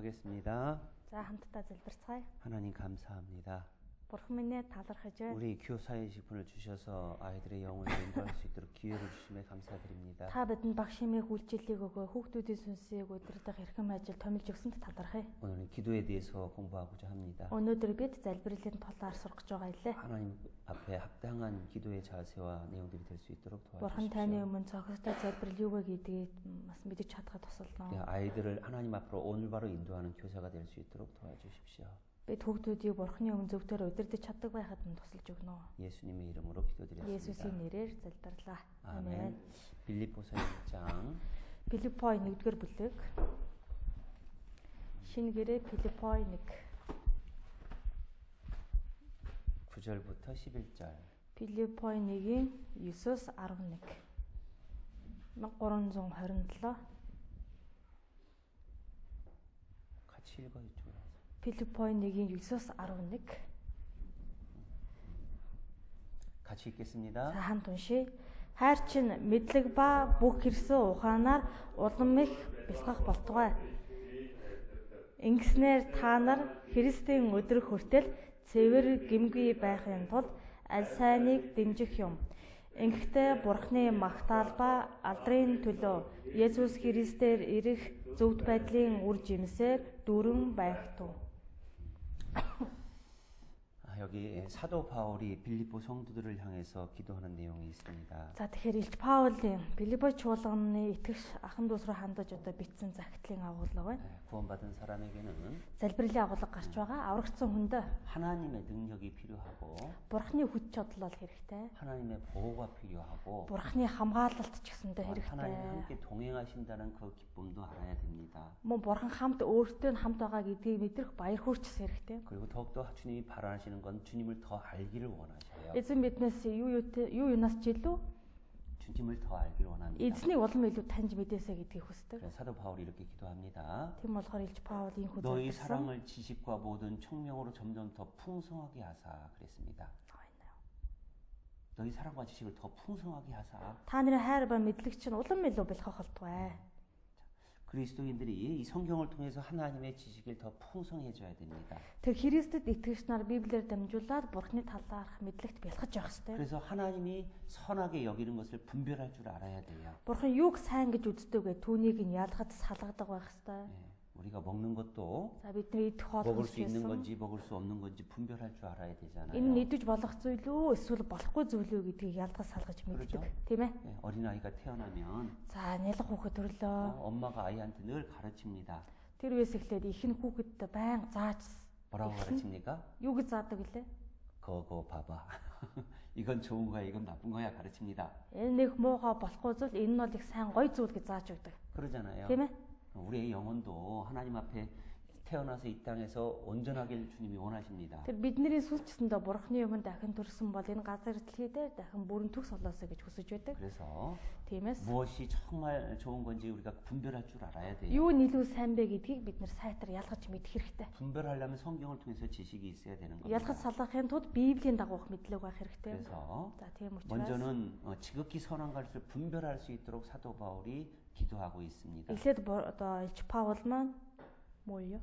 하겠습니다. За хамтдаа залбирцгаая. 하나님 감사합니다. Бурхан минь талархаж байна. 우리 교사의식 분을 주셔서 아이들의 영혼을 인도할 수 있도록 기회를 주심에 감사드립니다. Та бидэнд багш хэмээх үйлчлэлийг өгөө хүүхдүүдийн сүнсийг удирдах эрхэм ажил томилж өгсөнд талархъя. 오늘은 기도에 대해서 공부하고자 합니다. Өнөөдөр бид залбирлын талаар сурах гэж байгаа илээ. 하나님 앞에 합당한 기도의 자세와 내용들이 될 수 있도록 Бурхан таны 도와주십시오. өмнө цогцтой залбирал юу вэ гэдгийг бас мэдэж чадхад тусална. 아이들을 하나님 앞으로 오늘바로 인도하는 교사가 될 수 있도록 도와주십시오. Бид хүүхдүүдийг Бурханы өмнө зөвхөн удирдах чаддаг байхад нь тусалж өгнө. 예수님의 이름으로 기도드렸습니다. Есүсийн нэрээр залбирлаа. 아멘. 빌립보서 1장 Филиппой 1-р бүлэг. Шинэ гэрээ Филиппой 1. 9절부터 11절. Филиппой 1-ийн 9-с 11. 1327. 같이 읽어 이쪽으로. Филиппой 1-ийн 9-с 11. 같이 읽겠습니다. За хамт уншия. Хайр чинь мэдлэг ба бүх хэрсэн ухаанаар улам их бэлтгэх болтугай. Ингэснээр та нар Христийн өдөр хүртэл цэвэр гэмгүй байхын тулд аль сайныг дэмжих юм. Ингэхдээ Бурхны магтаал ба алдрын төлөө Есүс Христээр ирэх зөвхт байдлын үр жимсээр дүрэн байх туу. 여기 사도 바울이 빌립보 성도들을 향해서 기도하는 내용이 있습니다. За тэгэхээр Илч Паулийн Филиппой чуулганы итгэгч ахын дүүс рүү хандаж одоо бичсэн загтлын агуулга байна. 구원받은 사람에게는 Залбирлын агуулга гарч байгаа. Аврагдсан хүнд 하나님의 능력이 필요하고 Бурхны хүч чадал бол хэрэгтэй. 하나님의 보호가 필요하고 Бурхны хамгаалалт ч гэсэндээ 하나님 хэрэгтэй. 함께 동행하신다는 그 기쁨도 알아야 됩니다. Мөн Бурхан хамт өөртөө хамт байгаа гэдгийг мэдрэх баяр хөөрчс хэрэгтэй. 그리고 더욱더 주님이 바라시는 건 주님을 더 알기를 원하셔요. Эзэн биднээс юу юунаас ч илүү 주님을 더 알기를 원합니다. эзнийг улам илүү таньж мэдээсэй гэдгийг хүсдэг. 그래서 사도 바울이 이렇게 기도합니다. Тийм болохоор Илч Паул ийм хүү 너희 залбирсан. 사랑을 지식과 모든 총명으로 점점 더 풍성하게 하사 그랬습니다. 너희 사랑과 지식을 더 풍성하게 하사. Та нарын хайр ба мэдлэг чинь улам илүү бэлхэх болтугай. 그리스도인들이 이 성경을 통해서 하나님의 지식을 더 풍성해져야 됩니다. Тэр Христэд итгэгч нар Библиэр дамжуулаад Бурхны талаарх мэдлэгт бэлхэж явах хэрэгтэй. 그래서 하나님이 선하게 여기는 것을 분별할 줄 알아야 돼요. Бурхан юуг сайн гэж үздэг вэ? Түүнийг нь ялгаж салгадаг байх хэрэгтэй. 예, 우리가 먹는 것도 За бидний идэх хоол 먹을 수 있는 хүнс 건지 먹을 수 없는 건지 분별할 줄 알아야 되잖아요. энэ нь идэж болох зүйл үү эсвэл болохгүй зүйл үү гэдгийг ялгаж салгаж мэддэг. Тийм ээ. 예, 어린아이가 태어나면 За нялх хүүхэд төрлөө. 엄마가 아이한테 늘 가르칩니다. Тэр үеэс эхлээд их нь хүүхэдтэй байн зааж 뭐라고 가르칩니까? юу гэж заадаг гэлээ? 그거 봐봐. 이건 좋은 거야, 이건 나쁜 거야 가르칩니다. Энэ нэг муухай болохгүй зүйл энэ нь бол их сайн гоё зүйл гэж зааж өгдөг. 그러잖아요. Тийм ээ. 우리의 영혼도 하나님 앞에 태어나서 이 땅에서 온전하길 주님이 원하십니다. Тэр бидний сүлжсэндээ Бурхны өмнө дахин төрсөн бол энэ газар дэлхий дээр дахин бүрэн төгс болоосоо гэж хүсэж байдаг. 그래서 Тиймээс 무엇이 정말 좋은 건지 우리가 분별할 줄 알아야 돼요. юу нь илүү сайн бэ гэдгийг бид нэр сайтар ялгаж мэдэх хэрэгтэй. 분별하려면 성경을 통해서 지식이 있어야 되는 Ялгаж 겁니다. салгахын тулд Библийн дагуух мэдлэг байх хэрэгтэй. 그래서 За тийм учраас 먼저는 지극히 선한 것을 분별할 수 있도록 사도 바울이 기도하고 있습니다. эхлээд одоо Илч Паул маань мууё.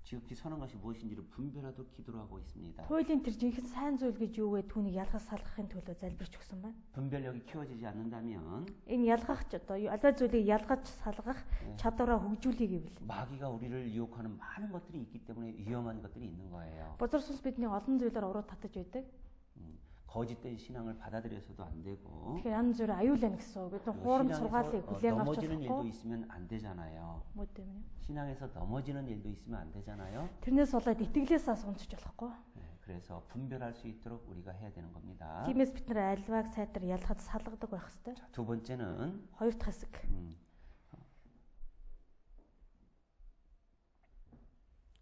지극히 선한 것이 무엇인지를 분별하도록 기도를 하고 있습니다. Хуулийн тэр жинхэнэ сайн зүйл гэж юу вэ? Түүнийг ялгаж салгахын төлөө залбирч өгсөн байна. 분별력이 키워지지 않는다면 Энэ ялгах ч одоо аль зүйлийг ялгаж салгах чадвараа хөгжүүлэх гэвэл 마귀가 우리를 유혹하는 많은 것들이 있기 때문에 위험한 것들이 있는 거예요. бузар сүнс бидний олон зүйлээр уруу татаж байдаг. 거짓된 신앙을 받아들여서도 안 되고 Тэгэхээр янз бүр аюулна гэсэн. Бид нар хуурам сургаалыг хүлээн авч 넘어지는 일도 болохгүй. 있으면 안 되잖아요. Муу дээ. 신앙에서 넘어지는 일도 있으면 안 되잖아요. Тэрнээс болоод итгэлээсээ унцж болохгүй. 네, 그래서 분별할 수 있도록 우리가 해야 되는 겁니다. Тиймээс бид нар альвааг сайтар ялгаж салгадаг байх хэрэгтэй. 자, 두 번째는 Хоёр дахь хэсэг.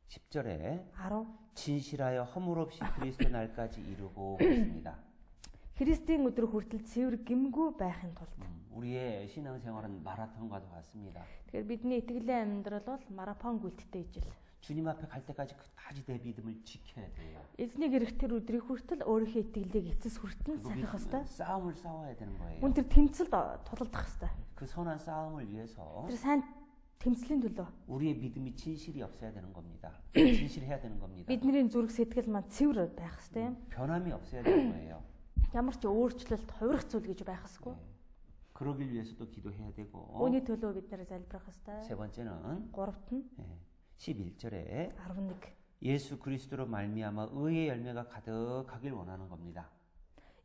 10절에 10. 진실하여 허물 없이 그리스도 날까지 이루고 있습니다. Христийн өдөр хүртэл цэвэр гэмгүй байхын тулд. 우리의 신앙생활은 마라톤과도 같습니다. Тэгэхээр бидний итгэлийн амьдрал бол марафон гүйлттэй ижил. 주님 앞에 갈 때까지 끝까지 내 믿음을 지켜야 돼요. Эзнийг ирэх тэр өдрийн хүртэл өөрийнхөө итгэлийг эцэс хүртэл сахих ёстой. 싸움을 싸워야 되는 거예요. Мөн тэр тэмцэлд тулалдах ёстой. 그 선한 싸움을 위해서 Тэр сайн Тэмцлийн төлөө. 우리의 믿음이 진실이 없어야 되는 겁니다. 진실해야 되는 겁니다. Бидний зүрх сэтгэл маань цэвэр байх хэрэгтэй юм. 변함이 없어야 되는 거예요. Ямар ч өөрчлөлт, хувирах зүйл гэж байх ёсгүй. 그러길 위해서도 기도해야 되고. Үүний төлөө бид нэр залбирах ёстой. 세 번째는 Гуравт нь 11절에 11. 예수 그리스도로 말미암아 의의 열매가 가득하길 원하는 겁니다.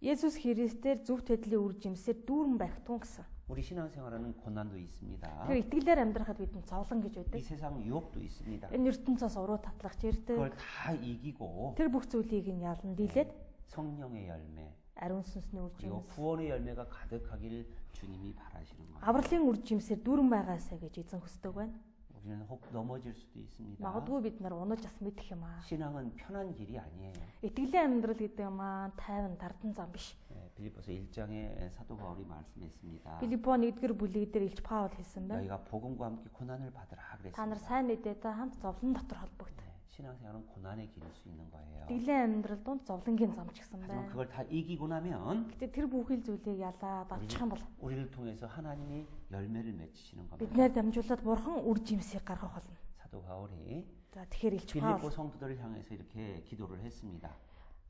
Есүс Христээр зөв төдлийн үр жимсээр дүүрэн байх тун гэсэн. 우리 신앙생활에는 고난도 있습니다. Тэгэхээр итгэлээр амьдрахад бидэнд зовлон гэж 이 байдаг. 세상 유혹도 있습니다. Энэ ертөнцөөс уруу татлах ирдэг. 그걸 다 이기고 Тэр бүх зүйлийг нь ялан дийлээд 성령의 열매 ариун сүнсний үр 그리고 жимс, 구원의 열매가 가득하길 주님이 바라시는 거예요. авралын үр жимсээр дүүрэн байгаасаа гэж эзэн хүсдэг байна. 우리는 혹 넘어질 수도 있습니다. Магадгүй бид нар унаж бас мэдэх юм аа. 신앙은 편한 길이 아니에요. Итгэлийн амьдрал гэдэг маань тайван дардан зам биш. 빌립보서 1장에 사도 바울이 말씀했습니다. Филиппо 1-р бүлэг дээр Илч Паул хэлсэн байна. 너희가 복음과 함께 고난을 받으라 Та нар 그랬습니다. сайн мэдээтэй хамт зовлон дотор холбогд. 신앙생활은 고난의 길일 수 있는 거예요. Итгэлийн амьдрал донд зовлонгийн зам ч гэсэн 하지만 байна. 그걸 다 이기고 나면 Гэтэ тэр бүхэл зүйлийг ялаад авчих юм бол 우리를 통해서 하나님이 열매를 맺히시는 겁니다. биднээр дамжуулаад бурхан үр жимсийг гаргах болно. 사도 바울이 За тэгэхээр Илч 빌립보 Паул 성도들을 향해서 이렇게 기도를 했습니다.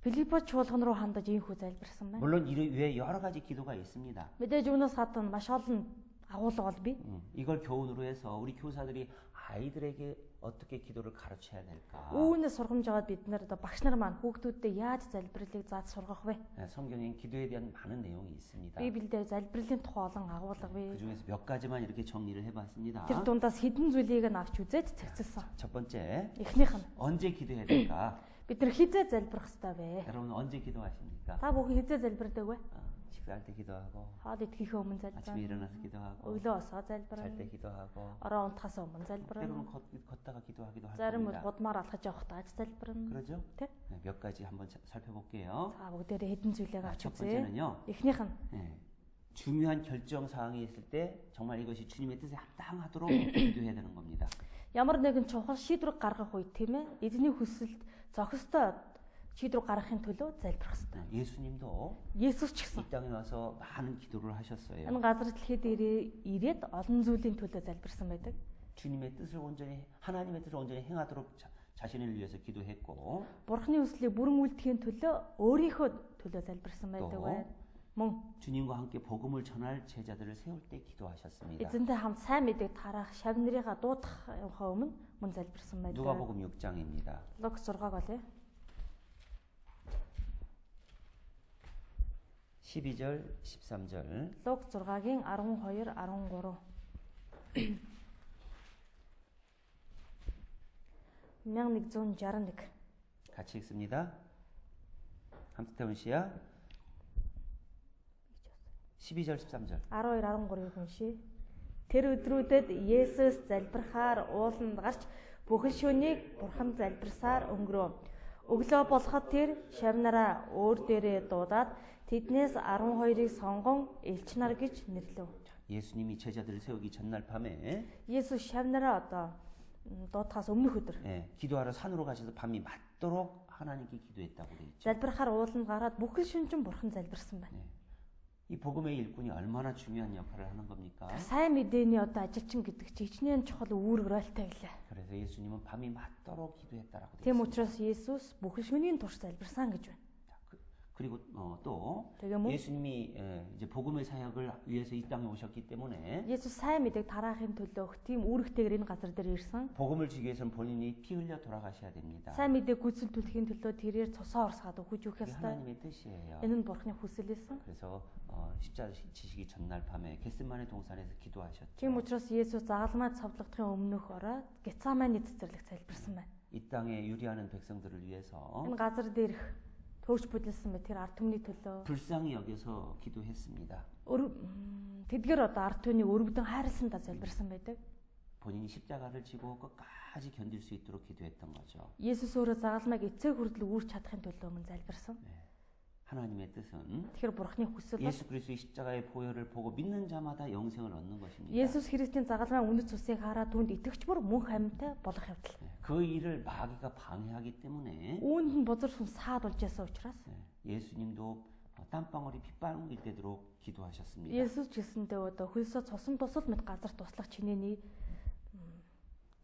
Филиппо чуулган руу хандаж ийхүү залбирсан байна. 물론 이 외에 여러 가지 기도가 있습니다. Мэдээж үүнээс гадна маш олон агуулга бол бий. 이걸 교훈으로 해서 우리 교사들이 아이들에게 어떻게 기도를 가르쳐야 될까? Үүнээс сургамж аваад бид нар одоо багш нар маань хүүхдүүдтэй яаж залбирлыг зааж сургах вэ? 성경엔 기도에 대한 많은 내용이 있습니다. Библиэлд залбирлын тухай олон агуулга 그 бий. 중에서 몇 가지만 이렇게 정리를 해봤습니다. Тэр дундаас хэдэн зүйлийг нь авч үзээд цэгцэлсэн. 첫 번째, Эхнийх нь 언제 기도해야 될까? бид нар хизээ залбирах ёстой вэ? 여러분 언제 기도하십니까? Та бүхэн хизээ залбирдаг вэ? 식사할 때 기도하고, Хоол идэхийнхээ өмнө 아침에 залбирна. 일어나서 기도하고, Өглөө осоо 잘 залбирна. 때 기도하고, Ороо унтахаас өмнө залбирна. 때로는 걷다가 기도하기도 할 Зарим 겁니다. удмаар алхаж явахдаа ач залбирна. 그러죠? Тэ? 몇 가지 한번 살펴볼게요. За бүгдээрээ хэдэн зүйлийг авч 첫 үзье. 번째는요. Эхнийх нь 중요한 결정 사항이 있을 때 정말 이것이 주님의 뜻에 합당하도록 기도해야 되는 겁니다. ямар нэгэн чухал шийдвэр гаргах үед тийм ээ эзний хүсэлд зохистой шийдвэр гаргахын төлөө залбирах ёстой. 예수님도 Есүс ч гэсэн 이 땅에 와서 많은 기도를 하셨어요. энэ газар дэлхийд ирээд олон зүйлийн төлөө залбирсан байдаг. 주님의 뜻을 온전히 하나님의 뜻을 온전히 행하도록 자신을 위해서 기도했고 Бурхны хүслийг бүрэн үйлдэхийн төлөө өөрийнхөө төлөө залбирсан байдаг байна. Мөн 주님과 함께 복음을 전할 제자들을 세울 때 기도하셨습니다. эзэнтэй хамт сайн мэдээг тараах шав нарыгаа дуудахынхаа өмнө мөн залбирсан байдаг. 누가복음 6장입니다. Лук 6-аг болъё. 12절, 13절. Лук 6-гийн 12, 13. 1161. 같이 읽습니다. 함스태훈 씨야. 12절, 13절. 12, 13-ыг уншия. Тэр өдрүүдэд Есүс залбирахаар ууланд гарч бүхэн шөнийг Бурханд залбирсаар өнгөрөв. Өглөө болоход тэр шавнараа өөр дээрээ дуудаад тэднээс 12-ыг сонгон элч нар гэж нэрлэв. 예수님이 제자들을 세우기 전날 밤에 Есүс шавнараа одоо дуудахаас өмнөх өдөр 기도하러 산으로 가셔서 밤이 맞도록 하나님께 기도했다고 돼 있죠. залбирахаар ууланд гараад бүхэн шөнөжин Бурхан залбирсан байна. 이 복음의 일꾼이 얼마나 중요한 역할을 하는 겁니까? Сайн мэдээний одоо 아жилчин гэдэг чинь хичнээн чухал үүрэг ролтой гэлээ. 그래서 예수님은 밤이 맞도록 기도했다라고 돼 Тийм 있습니다. учраас Есүс бүхэн шөнийн турш залбирсан гэж байна. 그리고 또 Тэгээ мөн 예수님이 이제 복음의 사역을 위해서 이 땅에 오셨기 때문에 Есүс сайн мэдээг тараахын төлөөх тийм үүрэгтэйгээр энэ газар дээр ирсэн. 복음을 주기 위해서는 본인이 피 흘려 돌아가셔야 됩니다. Сайн мэдээг гүйцэлдүүлэхийн төлөө тэрээр цусаа орсгаад өгч өгөх 그게 ёстой. 하나님의 뜻이에요. Энэ нь Бурхны хүсэл байсан. 그래서 십자가 지시기 전날 밤에 겟세마네 동산에서 기도하셨죠. Тийм учраас Есүс загалмай цовдлогдохын өмнөх орой Гецаманы цэцэрлэг залбирсан байна. 이 땅에 유리하는 백성들을 위해서 Энэ газар дээрх төвч бүдлсэн мэт тэр ард түмний төлөө 불쌍히 여겨서 기도했습니다. тэдгээр одоо ард түмнийг өргөдөн хайрласандаа залбирсан байдаг. 본인이 십자가를 지고 끝까지 견딜 수 있도록 기도했던 거죠. Есүс өөрөө загалмайг эцэг хүртэл үүрч чадахын төлөө мөн залбирсан. 하나님의 뜻은 Тэгэхээр Бурхны хүсэл бол 예수 그리스도의 십자가의 보혈을 보고 믿는 자마다 영생을 얻는 것입니다. Есүс Христийн загалмай үнэт цусыг хараад түүнд итгэвч бүр мөн амьтаа болох явдал. 그 일을 마귀가 방해하기 때문에 Үүнд нь бузар сүн саад болж ясан учраас 예수님도 땀방울이 핏방울이 되도록 기도하셨습니다. Есүс ч гэсэндээ одоо хөлсөө цусан тусал мэт газар туслах чинээний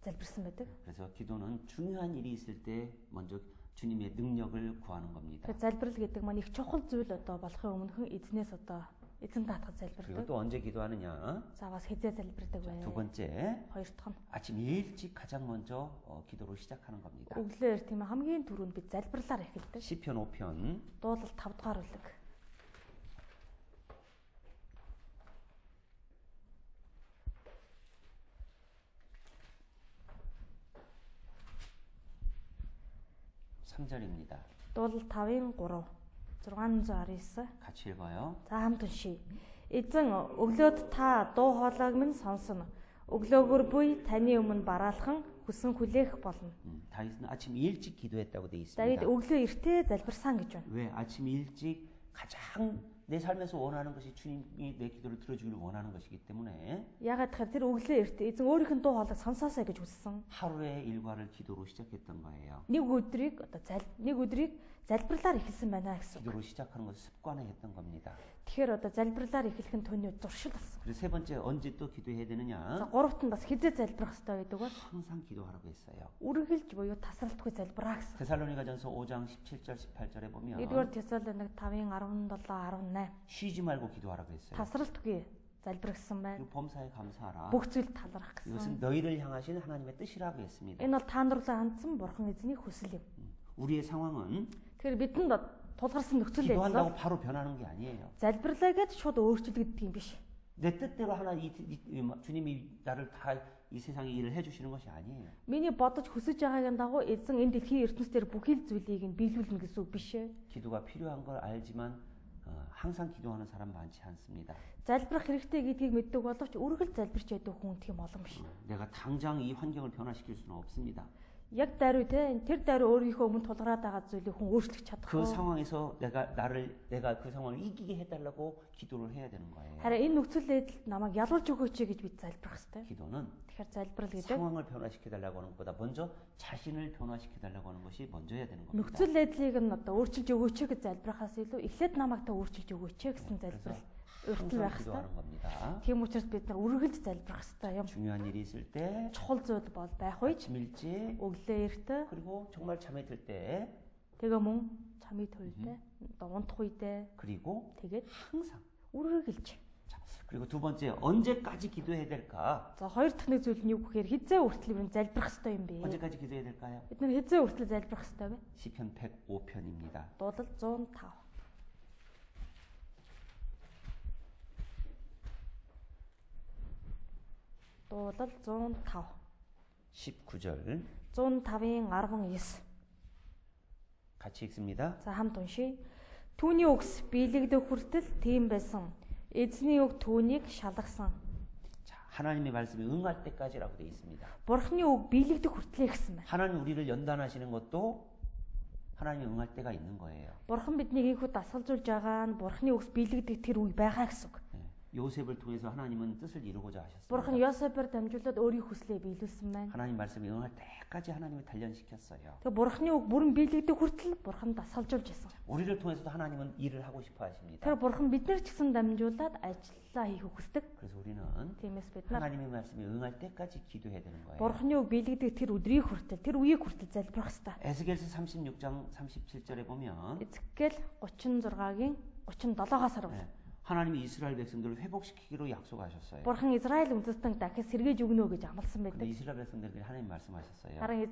залбирсан байдаг. 그래서 기도는 중요한 일이 있을 때 먼저 주님의 능력을 구하는 겁니다. Тэгэхээр залбирал гэдэг маань их чухал зүйл одоо болохын өмнөхөн эзнээс одоо эзэн даатгаж 그리고 залбирдаг. 또 언제 기도하느냐? За бас хэзээ залбирдаг вэ? 두 번째, Хоёр дахь нь 아침 일찍 가장 먼저 기도를 시작하는 겁니다. өглөөр тийм ээ хамгийн түрүүнд бид залбирлаар эхэлдэг. 시편 5편 Дуулал 5 дугаар бүлэг. 삼절입니다. Дуулал 5-ын 3 619. 같이 읽어요. За хамт уншийе. Эзэн өглөөд та дуу хоолойг минь сонсно. Өглөөгөр буй таны өмнө бараалхан хүсэн хүлээх болно. 다윗은 아침 일찍 기도했다고 돼 Давид 있습니다. өглөө эртээ залбирсан гэж байна. 왜 아침 일찍 가장 내 삶에서 원하는 것이 주님이 내 기도를 들어주기를 원하는 것이기 때문에 Ягаад гэхээр тэр өглөө эртээ эзэн өөрийнх нь дуу хоолойг сонсоосаа гэж хүссэн. 하루의 일과를 기도로 시작했던 거예요. Нэг өдрийг залбирлаар эхэлсэн байна гэсэн. 기도로 시작하는 것을 습관화했던 겁니다. Тэгэхээр одоо залбирлаар эхлэх нь түүний зуршил болсон. 그리고 세 번째 언제 또 기도해야 За 되느냐? гуравт нь бас хизээ залбирах хэрэгтэй байдаг бол 항상 기도하라고 했어요. үргэлж буюу тасралтгүй залбираа гэсэн. 데살로니가전서 5장 17절 18절에 보면 1-р Тесалоник 5-ын 17 18 쉬지 말고 기도하라고 했어요. тасралтгүй залбирах гэсэн байна. 그리고 범사에 감사하라. Бүх зүйл талархах гэсэн. 이것은 너희를 향하신 하나님의 뜻이라고 했습니다. Энэ бол та нарлаа хандсан бурхан эзний хүсэл юм. 우리의 상황은 Тэгэхээр бидэнд тулгарсан нөхцөл байдал 기도한다고 바로 변하는 게 아니에요. залбирлаа гэж шууд өөрчлөгддөг юм биш. 내 뜻대로 하나 주님이 나를 다 이 세상에 일을 해주시는 것이 아니에요. Миний бодож хүсэж байгаагийн дагуу эзэн энэ дэлхийн ертөнцийн бүхэл зүйлийг нь биелүүлнэ гэсэн үг биш ээ. 기도가 필요한 걸 알지만 항상 기도하는 사람 많지 않습니다. Залбирах хэрэгтэй гэдгийг мэддэг боловч үргэлж залбирч яддаг хүн тийм олон биш. 내가 당장 이 환경을 변화시킬 수는 없습니다. Яг даруй те тэр даруй өөрийнхөө өмнө тулгараад байгаа зүйлийг хүн өөрчлөх 그 чадахгүй. 상황에서 내가 그 상황을 이기게 해달라고 기도를 해야 되는 거예요. Харин энэ нөхцөл байдлыг намайг ялуулж өгөөч гэж бид залбирах хэрэгтэй. 기도는 Тэгэхээр залбирал гэдэг 상황을 변화시켜달라고 하는 것보다 먼저 자신을 변화시켜달라고 하는 것이 먼저야 되는 겁니다. нөхцөл байдлыг нь одоо өөрчилж өгөөч гэж залбирахаас илүү эхлээд намайг та өөрчилж өгөөч гэсэн залбирал урьдчил 항상 байх хэрэгтэй. 기도하는 겁니다. Тийм учраас бид нар үргэлж залбирах хэрэгтэй юм. 중요한 일이 있을 때 Чухал зүйл бол байх үед 아침 일찍 өглөө эрт 그리고 정말 잠에 들 때 тэгээ мөн чамыг төлдөө одоо унтах үедээ 그리고 тэгээд 항상 үргэлж. 자, 그리고 두 번째 언제까지 기도해야 될까? За хоёр дахь нэг зүйл нь юу гэхээр хизээ хүртэл бид залбирах хэрэгтэй юм бэ? 언제까지 기도해야 될까요? Бид нар хизээ хүртэл залбирах хэрэгтэй вэ? 시편 105편입니다. Дуулал 105. Дуулал 105. 19절 105-ын 19. 같이 읽습니다. За хамт уншийе. Түүний үгс биелэгдэх хүртэл тийм байсан. Эзний үг түүнийг шалгасан. 자, 하나님의 말씀이 응할 때까지라고 되어 있습니다. Бурхны үг биелэгдэх хүртлээ гэсэн байна. 하나님 우리를 연단하시는 것도 하나님이 응할 때가 있는 거예요. Бурхан биднийг ийхүү дасгалжуулж байгаа нь Бурхны үгс биелэгдэх тэр үе байгаа гэсэн үг. 네, 요셉을 통해서 하나님은 뜻을 이루고자 Бурхан 하셨습니다. Йосефээр дамжуулаад өөрийн хүслээ биелүүлсэн байна. 하나님 말씀이 응할 때까지 하나님을 단련시켰어요. Тэгээ Бурхны үг бүрэн биелэгдэх хүртэл Бурхан дасгалжуулж байсан. 우리를 통해서도 하나님은 일을 하고 싶어 하십니다. Тэр Бурхан биднэр ч гэсэн дамжуулаад ажиллаа хийх хүсдэг. 그래서 우리는 Тиймээс бид нар 하나님의 말씀이 응할 때까지 기도해야 되는 거예요. Бурхны үг биелэгдэх тэр өдрийг хүртэл, тэр үеийг хүртэл залбирах хэрэгтэй. 에스겔서 36장 37절에 보면 Эзекиэл 36-гийн 37-аас харав. 네, 하나님이 이스라엘 백성들을 회복시키기로 약속하셨어요. Бурхан Израиль үндэстэн дахиад сэргээж өгнө гэж амласан 근데 байдаг. 이스라엘 백성들에게 하나님 말씀하셨어요. Харин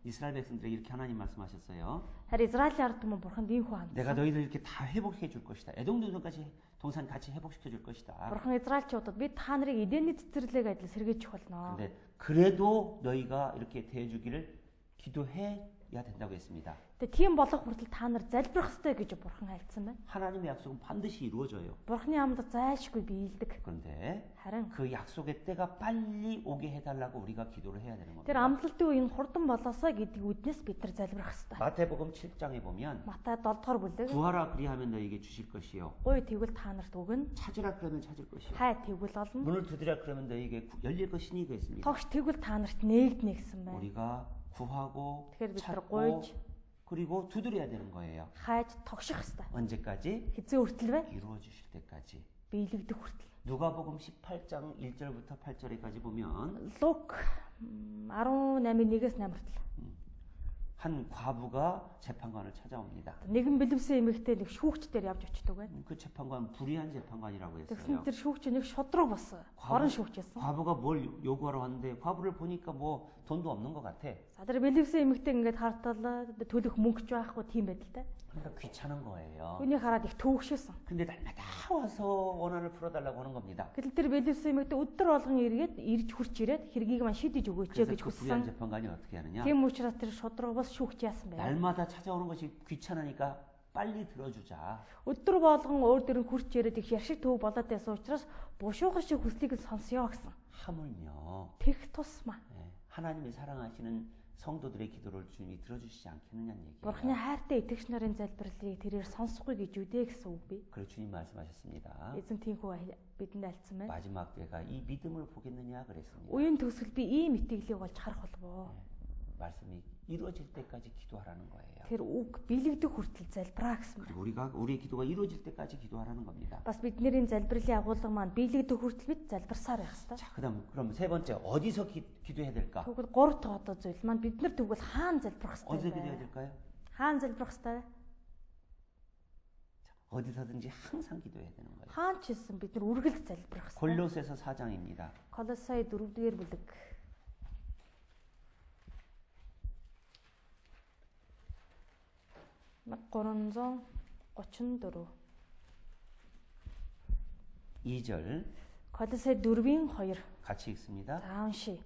이스라엘 백성들에게 이렇게 하나님 말씀하셨어요. харин Израилийн ард түмэн Бурханд ийм хүн 내가 хандсан. 너희들 이렇게 다 회복해 줄 것이다. 에돔도까지 동산 같이 회복시켜 줄 것이다. Бурхан Израильчуудад би та нарыг эдээний цэцэрлэг адил сэргээж өгөх болно. 근데 그래도 너희가 이렇게 대해 주기를 기도해야 된다고 했습니다. Тэгээ тийм болох хүртэл та нар залбирах ёстой гэж Бурхан альцсан байна. 하나님의 약속은 반드시 이루어져요. Бурханы амд зайлшгүй биелдэг. 그런데 Харин 그 약속의 때가 빨리 오게 해달라고 우리가 기도를 해야 되는 тэр 겁니다. амлалтын үе нь хурдан болоосоо гэдэг үднэс бид нар залбирах ёстой. 마태복음 7장에 보면 Матай 7 дугаар бүлэг 구하라 그리하면 너희에게 주실 것이요 гуй тэгвэл та нарт өгнө. 찾으라 그러면 찾을 것이요 Хай тэгвэл олно. 문을 두드리라 그러면 너희에게 열릴 것이니 그랬습니다. Тогш тэгвэл та нарт нээгднэ гэсэн байна. 우리가 구하고 Тэгэхээр бид нар 찾고 гуйж 그리고 두드려야 되는 거예요. хайж тогших ёстой. 언제까지? Хизээ хүртэл вэ? 이루어 주실 때까지. биелэгдэх хүртэл. 누가복음 18장 1절부터 8절에까지 보면 Лук 18:1-8 хүртэл. 한 과부가 재판관을 찾아옵니다. Нэгэн бэлэвсэн эмэгтэй нэг шүүгчдэр явж очдог байна. 그 재판관 불의한 재판관이라고 Тэгсэн 했어요. тэр шүүгч нэг шудраг болсон. Хорон шүүгчсэн. 과부가 뭘 요구하러 왔는데 과부를 보니까 뭐 돈도 없는 것 같아. За тэр бэлэвсэн эмэгтэй ингээд харталаа төлөх мөнгөч байхгүй тийм байдалтай. 그러니까 귀찮은 거예요. Үнийг хараад их төвөгшөөсөн. 근데 날마다 와서 원한을 풀어달라고 하는 겁니다. Гэтэл тэр бэлэвсэн эмэгтэй өдөр болгон ирж хурч ирээд хэргийг маань шийдэж өгөөч 그래서 гэж 그 불의한 хүссэн. 재판관이 어떻게 하느냐? Тийм учраас тэр шудраг бас шүүгч яасан бэ? 날마다 찾아오는 것이 귀찮으니까 빨리 들어주자. Өдөр болгон өөр дөр нь хурч ирээд их яшиг төв болоод байсан учраас бушуухан шиг хүслийг нь сонсё гэсэн. 하물며 Тэгх тусмаа. 하나님이 사랑하시는 성도들의 기도를 주님이 들어주시지 않겠느냐는 얘기예요. Бурхны хайртай итгэгч нарын залбирлыг тэрээр сонсохгүй гэж үдээ гэсэн үг би. 그리고 주님 말씀하셨습니다. Эзэн тийхүү бидэнд альцсан байна. 마지막 때가 이 믿음을 보겠느냐 그랬습니다. Үеийн төгсгөл би ийм итгэлийг олж харах болов. 말씀이 이루어질 때까지 기도하라는 거예요. Тэр үг биелэгдэх хүртэл залбираа гэсэн байна. 그리고 우리의 기도가 이루어질 때까지 기도하라는 겁니다. Бас бидний залбирлын агуулга маань биелэгдэх хүртэл бид залбирсаар байх хэрэгтэй. 자, 그럼 세 번째 어디서 기도해야 될까? Тэгвэл гурав дахь одоо зүйл маань бид нар тэгвэл хаана залбирах 어디서 хэрэгтэй 기도해야 вэ? 될까요? Хаана залбирах хэрэгтэй? 어디서든지 항상 기도해야 되는 거예요. Хаана ч хэлсэн бид нар үргэлж залбирах хэрэгтэй. 골로새서 4장입니다. Колосай 4-р бүлэг. 334 2절 Колосай 4-ийн 2. 같이 읽습니다. За уншия.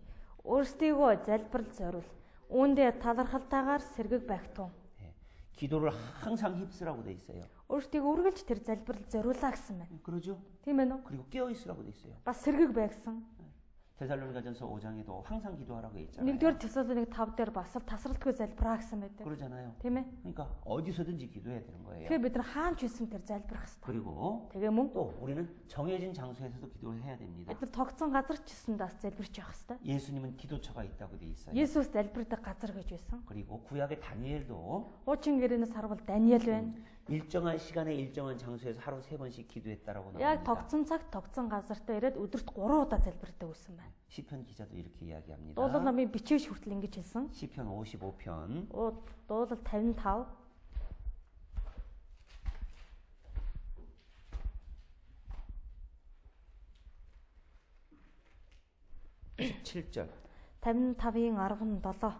Өөрсдийгөө залбирал зориул. Үүндээ талархалтайгаар сэргэг байх тун. 기도를 항상 휩쓰라고 돼 있어요. Өөрсдийгөө үргэлж тэр залбирал зориулаа гэсэн байна. 그러죠? Тийм ээ үү? 그리고 깨어 있으라고 돼 있어요. Бас сэргэг байгсан. 데살로니가전서 5장에도 항상 기도하라고 돼 있잖아요. 1-р Тесалоник 5 дээр бас тасралтгүй залбираа гэсэн байдаг. 그러잖아요. Тийм ээ? 그러니까 어디서든지 기도해야 되는 거예요. Тэгэхээр бид нар хаан ч байсан тэр залбирах хэрэгтэй. 그리고 Тэгээ мөн 또 우리는 정해진 장소에서도 기도를 해야 됩니다. бид нар тогтсон газар ч гэсэн бас залбирч явах хэрэгтэй. 예수님은 기도처가 있다고 돼 있어요. Есүс залбирдаг газар гэж байсан. 그리고 구약의 다니엘도 Хуучин гэрээнээс харвал Даниэл байна. 일정한 시간에 일정한 장소에서 하루 3번씩 기도했다라고 Яг 나옵니다. тогтсон цаг тогтсон газартаа ирээд өдөрт 3 удаа залбирдаг байсан байна. 시편 기자도 이렇게 이야기합니다. Дуулал намын бичээч хүртэл ингэж хэлсэн. 시편 55편 Дуулал 55 7절 55-ийн 17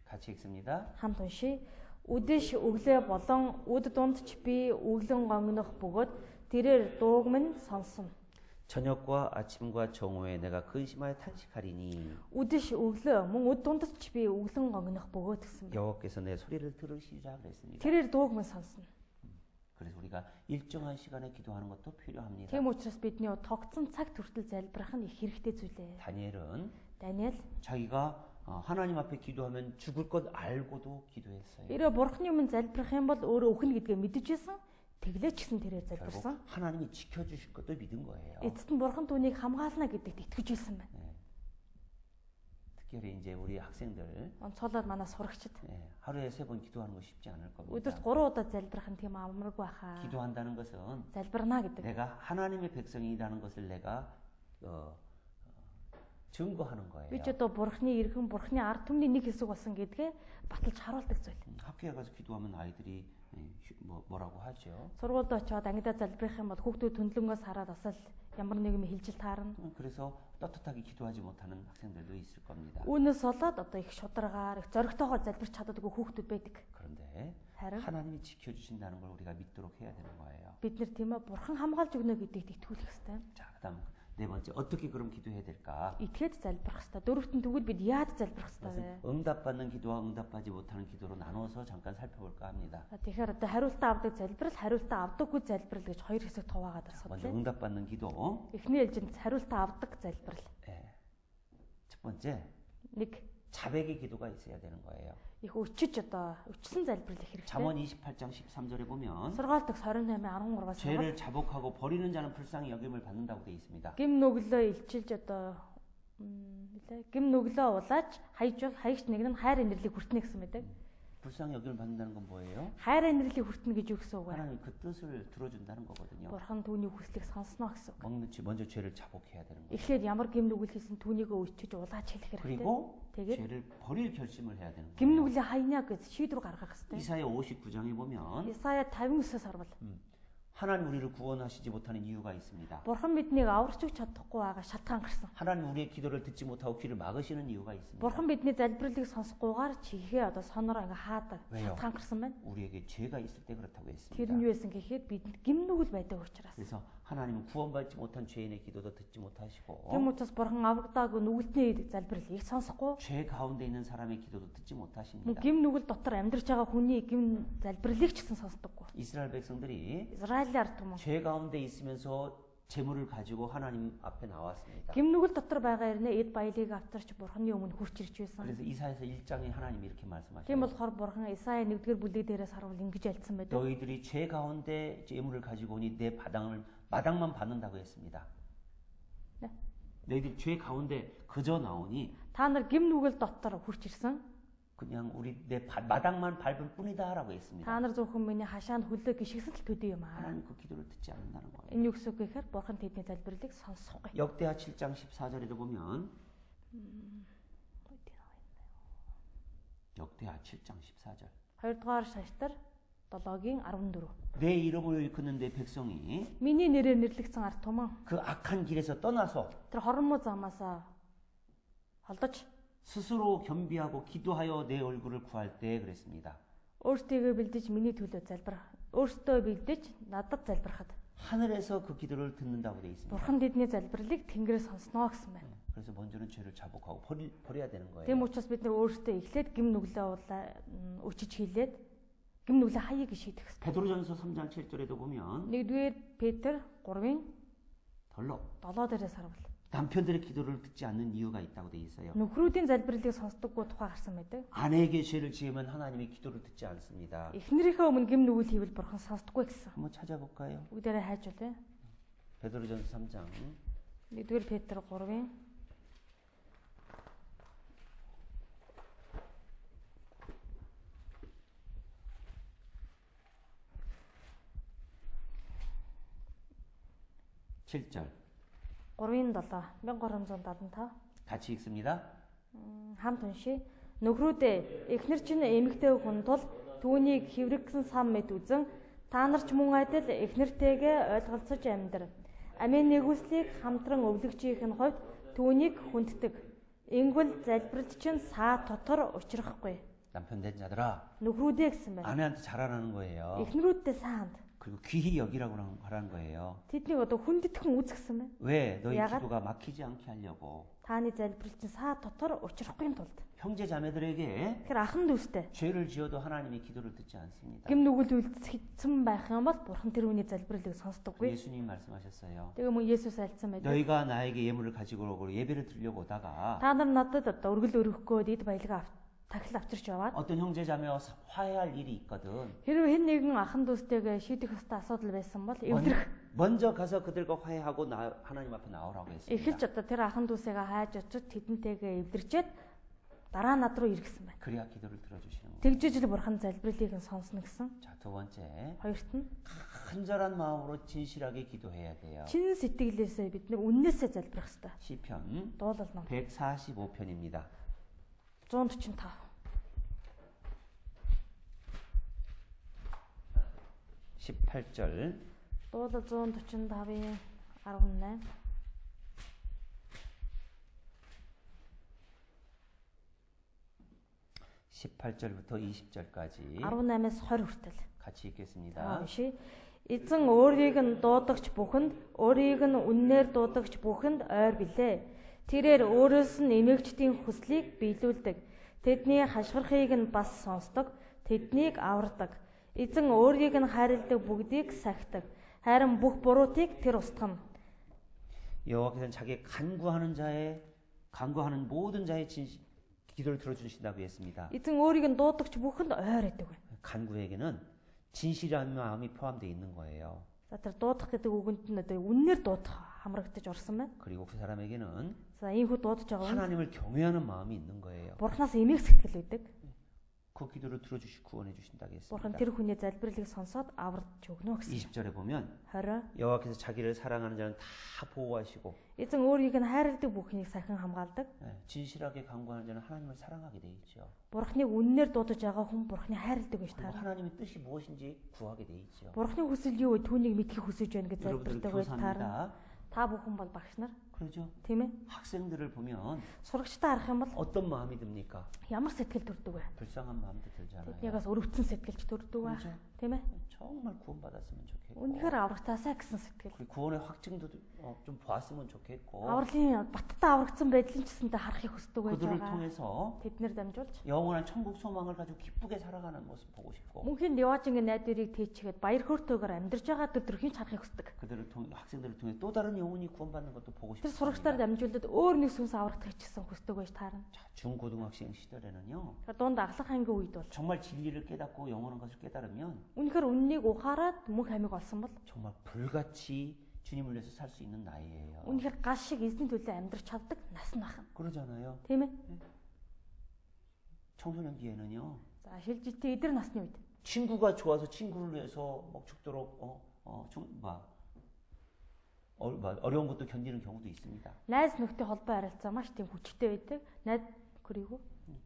같이 읽습니다. хамт уншия. Үдэш өглөө болон үд дунд ч би өглөн гонгнох бөгөөд тэрээр дууг минь сонсон. 저녁과 아침과 정오에 내가 근심하여 탄식하리니 Үдэш өглөө мөн үд дунд ч би өглөн гонгнох бөгөөд гэсэн. 여호와께서 내 소리를 들으시리라 그랬습니다. тэрээр дууг минь сонсон. 그래서 우리가 일정한 시간에 기도하는 것도 필요합니다. Тийм учраас бидний тогтсон цаг хүртэл залбирах нь их хэрэгтэй зүйлээ. 다니엘은 Даниэл 자기가 하나님 앞에 기도하면 죽을 것 알고도 기도했어요. Ирээ бурхны өмнө залбирах юм бол өөрөө өхнө гэдгээ мэдэж байсан. Тэглээ ч гэсэн тэрээр 결국 залбирсан. 하나님이 지켜주실 것도 믿은 거예요. Эцэст нь бурхан түүнийг хамгаална гэдэгт итгэж байсан байна. 특별히 이제 우리 학생들 Онцгойлоод манай сурагчид 하루에 3번 기도하는 거 쉽지 않을 겁니다. өдөрт 3 удаа залбирах нь тийм амаргүй байхаа. 기도한다는 것은 залбирна гэдэг. 내가 하나님의 백성이라는 것을 내가 증거하는 거예요. Би ч одоо бурхны иргэн, бурхны ард түмний нэг хэсэг болсон гэдгээ баталж харуулдаг зүйл. 학교에 가서 기도하면 아이들이 뭐라고 하죠. Сургуульд очиод ангидаа залбирах юм бол хүүхдүүд хөндлөнгөөс хараад бас л ямар нэгэн хилжил таарна. 그래서 떳떳하게 기도하지 못하는 학생들도 있을 겁니다. Үүнээс болоод одоо их шударгаар, их зоригтойгоор залбирч чаддаггүй хүүхдүүд байдаг. 그런데 харин 하나님이 지켜주신다는 걸 우리가 믿도록 해야 되는 거예요. бид нар тийм ээ бурхан хамгаалж өгнө гэдэгт итгүүлэх хэрэгтэй. 자, 그다음 네 번째 어떻게 그럼 기도해야 될까? Итгээд залбирах хэрэгтэй. Дөрөвт нь тэгвэл бид яаж залбирах хэрэгтэй вэ? 응답받는 기도와 응답받지 못하는 기도로 나눠서 잠깐 살펴볼까 합니다. Тэгэхээр одоо хариултаа авдаг залбирал, хариултаа авдаггүй залбирал гэж хоёр хэсэг хуваагаад 먼저 асуудал. 응답받는 기도. Эхний ээлжинд хариултаа авдаг залбирал. 첫 번째 Нэг 자백의 기도가 있어야 되는 거예요. их өчөж одоо өчсөн залбирал их хэрэгтэй. 잠언 28장 13절에 보면 Сургаалт 28:13-аас 죄를 자복하고 버리는 자는 불쌍히 여김을 받는다고 돼 있습니다. гим нүглөө илчилж одоо гим нүглөө улааж хаягч нэг нь хайр инэрлийг хүртнэ гэсэн мэдэг. 불쌍히 여김을 받는다는 건 뭐예요? хайр инэрлийг хүртэнэ гэж юу гэсэн үг вэ? 하나님 그 뜻을 들어준다는 거거든요. Бурхан түүний хүслийг сонсноо гэсэн үг. 먼저 죄를 자복해야 되는 거예요. Эхлээд ямар гэм нүгэл хийсэн түүнийгөө өчөж улааж хэлэх хэрэгтэй. 그리고 Тэгээд 죄를 버릴 결심을 해야 되는 гэм 거예요. нүглээ хайнаа гэж шийдвэр гаргах хэрэгтэй. 이사야 59장에 보면 Исая 59-аас харвал 하나님 우리를 구원하시지 못하는 이유가 있습니다. Бурхан биднийг аврах ч чадахгүй байгаа шалтгаан гарсан. 하나님 우리의 기도를 듣지 못하고 귀를 막으시는 이유가 있습니다. Бурхан бидний залбирлыг сонсохгүйгээр чихээ одоо сонороо ингээ хаадаг 왜요? шалтгаан гарсан байна. 우리에게 죄가 있을 때 그렇다고 Тэр 했습니다. нь юу байсан гэхээр бид гэм нүгэл байдаг учраас. 그래서 하나님은 구원받지 못한 죄인의 기도도 듣지 못하시고 Тэм учраас Бурхан аврагдаагүй нүгэлтний залбирлыг сонсохгүй. 죄 가운데 있는 사람의 기도도 듣지 못하십니다. Гэм нүгэл дотор амьдрж байгаа хүний гэм залбирлыг ч гэсэн сонсдоггүй. 이스라엘 백성들이 Израилийн ард түмэн 죄 가운데 있으면서 재물을 가지고 하나님 앞에 나왔습니다. гэм нүгэл дотор байгаа ирнэ эд баялыг авчирч Бурханы өмнө хурч ирж байсан. 그래서 이사야서 1장에 하나님이 이렇게 Тийм 말씀하셔요. болохоор Бурхан Исая 1-р бүлэг дээрээс харвал ингэж альцсан байдаг. 너희들이 죄 가운데 재물을 가지고 오니 내 마당만 받는다고 했습니다. 네. 너희들이 죄 가운데 그저 나오니 Та нар гэм нүгэл дотор хурч ирсэн. 그냥 우리 내 마당만 밟을 뿐이다라고 했습니다. Та нар зөвхөн миний хашаанд хөлөө гიშгсэн л төдий юм аа. 하나님 그 기도를 듣지 않는다는 거예요. Энэ юу гэсэн үг гэхээр Бурхан тэдний залбирлыг сонсохгүй. 역대하 7장 14절에도 보면 역대하 7장 14절 2-р шаштар 7-гийн 14. 내 이름을 일컫는 내 백성이 Миний нэрээр нэрлэгдсэн ард түмэн 그 악한 길에서 떠나서 тэр хоромоо замаасаа холдож 스스로 겸비하고 기도하여 내 얼굴을 구할 때 그랬습니다. өөртөө бэлдэж миний төлөө залбирах. Өөртөө бэлдэж надад залбирахад 하늘에서 그 기도를 듣는다고 되어 있습니다. Бурхан тэдний залбирлыг Тэнгэрээс сонсноо гэсэн байна. 그래서 먼저는 죄를 자복하고 버려야 되는 거예요. Тийм учраас бид нар өөртөө эхлээд гэм нүглээ өчөж хийлээд гэм нүглээ хаяг шийдэх хэрэгтэй. 베드로전서 3장 7절에도 보면 1-р Петр 3-ын 덜러 7 дээрээс харвал 남편들의 기도를 듣지 않는 이유가 있다고 되어 있어요. нөхрүүдийн залбирлыг сонсдоггүй тухай гарсан байдаг. 아내에게 죄를 지으면 하나님이 기도를 듣지 않습니다. Эхнэрийнхээ өмнө гэм нүгэл хийвэл Бурхан сонсдоггүй гэсэн. 한번 찾아볼까요? Бүгдээрээ хайж үлээ. 베드로전서 3장 1-р Петр 3-ын 7절 3-ын 7 1375 같이 읽습니다. хамт уншия. Нөхрүүдээ эхнэр чинь эмэгтэй хүн тул түүнийг хэврэгсэн сан мэт үзэн та нар ч мөн адил эхнэртэйгээ ойлголцож амьдр. Амийн нэгүслийг хамтран өвлөгчийн хувьд түүнийг хүнддэг. Ингвэл залбиралд чинь саа дотор учрахгүй. 남편 된 자들아 Нөхрүүдээ гэсэн байна. 아내한테 잘하라는 거예요. Эхнэрүүдтэй 사анд. 그리고 귀히 여기라고 하라는 거예요. Тэднийг одоо хүндэтгэн үзгсэн байна. 왜? 너희 야간? 기도가 막히지 않게 하려고. Тааны залбирал чинь саа дотор учрахгүй тулд. 형제 자매들에게 Тэгэхээр ахан дүүстэй 죄를 지어도 하나님이 기도를 듣지 않습니다. гэм нүгэл үлдсэн байх юм бол Бурхан тэр хүний залбирлыг сонсдоггүй. 예수님 말씀하셨어요. Тэгээ мөн Есүс альцсан байдаг. 너희가 나에게 예물을 가지고 오고 예배를 드리려고 오다가 Та нар надад одоо өргөл өргөхгөө эд баялгаа тахил авчирч яваад 어떤 형제 자매와 화해할 일이 있거든. хэрвээ хэн нэгэн ахан дүүстэйгээ шийдэх ёстой асуудал байсан бол эвдрэх. 먼저 가서 그들과 화해하고 하나님 앞에 나오라고 했습니다. Эхэлж одоо тэр ахан дүүсээгээ хайж очиж тэдэнтэйгээ эвдэрчээд дараа над руу иргэсэн байна. 그래야 기도를 들어주시는 거예요. Тэгжиж л Бурхан залбирлыг нь сонсно гэсэн. 자, 두 번째. Хоёрт нь 간절한 마음으로 진실하게 기도해야 돼요. чин сэтгэлээсээ бид нар үннээсээ залбирах ёстой. 시편 Дуулал ном 145편입니다. 145. 18절 Дуулал 145-ийн 18. 18절부터 20절까지 18-аас 20 хүртэл. 같이 읽겠습니다. Уншия. Эзэн өөрийг нь дуудагч бүхэнд, өөрийг нь үннээр дуудагч бүхэнд ойр билээ. Тэрээр өөрөөс нь эмээгчдийн хүслийг биелүүлдэг. Тэдний хашгирахыг нь бас сонсдог. Тэднийг авардаг. Эзэн өөрийг нь хайрладаг бүгдийг сахидаг. Харин бүх буруутыг тэр устгана. 여호와께서는 자기 간구하는 모든 자의 기도를 들어주신다고 했습니다. Эзэн өөрийг нь дуудагч бүхэнд ойр гэдэг байна. 간구에게는 진실한 마음이 포함되어 있는 거예요. За тэр дуудах гэдэг үгэнд нь одоо үннээр дуудах хамрагдаж орсон байна. 그리고 그 사람에게는 За ийхүү дуудаж байгаа хүн 하나님을 경외하는 마음이 있는 거예요. Бурханаас эмээх сэтгэл байдаг. 그 그 기도를 들어주시고 구원해 주신다고 Бурхан 했습니다. тэр хүний залбирлыг сонсоод аврагдж өгнө гэсэн. 20절에 보면 20 여호와께서 자기를 사랑하는 자는 다 보호하시고 эзэн өөрийг нь хайрладаг бүхнийг сахин хамгаалдаг. 진실하게 간구하는 자는 하나님을 사랑하게 돼 있죠. Бурханыг үннээр дуудаж байгаа хүн Бурханыг хайрладаг гэж 그리고 таарна. 하나님의 뜻이 무엇인지 구하게 돼 있죠. Бурханы хүсэл юу вэ? Түүнийг мэдхийг хүсэж байна гэж 여러분들 залбирдаг байж таарна. 교사입니다. Та бүхэн бол багш нар, 그러죠. тийм ээ? 학생들을 보면 Сурагчдаа харах юм бол 어떤 마음이 듭니까? ямар сэтгэл төрдөг вэ? 불쌍한 마음도 들잖아요. Тэднийгээс өрөвдсөн сэтгэлч төрдөг ба, 그렇죠. тийм ээ? 정말 구원받았으면 좋겠고 Үнэхээр аврагтаасаа гэсэн сэтгэл. 그리고 구원의 확증도 좀 봤으면 좋겠고 Авралын баттаа аврагдсан байдлын чсэндээ харахыг хүсдэг байж 그들을 байгаа. 통해서 Тэднэр дамжуулж 영원한 천국 소망을 가지고 기쁘게 살아가는 모습 보고 싶고 мөнхийн яваажингийн найдварыг тээчгээд баяр хөөртэйгээр амьдрж байгаа өдрөхийн харахыг хүсдэг. 그들을 통해 학생들을 통해 또 다른 영혼이 구원받는 것도 보고 Тэр сурагчдаар 싶습니다. дамжуулаад өөр нэг сүнс аврагдахыг ч гэсэн хүсдэг байж таарна. 자, 중고등학생 시절에는요. Тэгэхээр дунд аглах ангийн үед бол 정말 진리를 깨닫고 영원한 것을 깨달으면 үнэхээр үннийг ухаарад мөнх амиг олсон бол 정말 불같이 주님을 위해서 살 수 있는 나이예요. үнэхээр гал шиг эзний төлөө амьдрч чаддаг нас нь ахна. 그러잖아요. Тийм ээ? 청소년기에는요. За шилжилтийн эдэр насны үед 친구가 좋아서 친구를 위해서 막 죽도록 어려운 것도 견디는 경우도 있습니다. найз нөхдөй холбоо харилцаа маш тийм хүчтэй байдаг. найз 그리고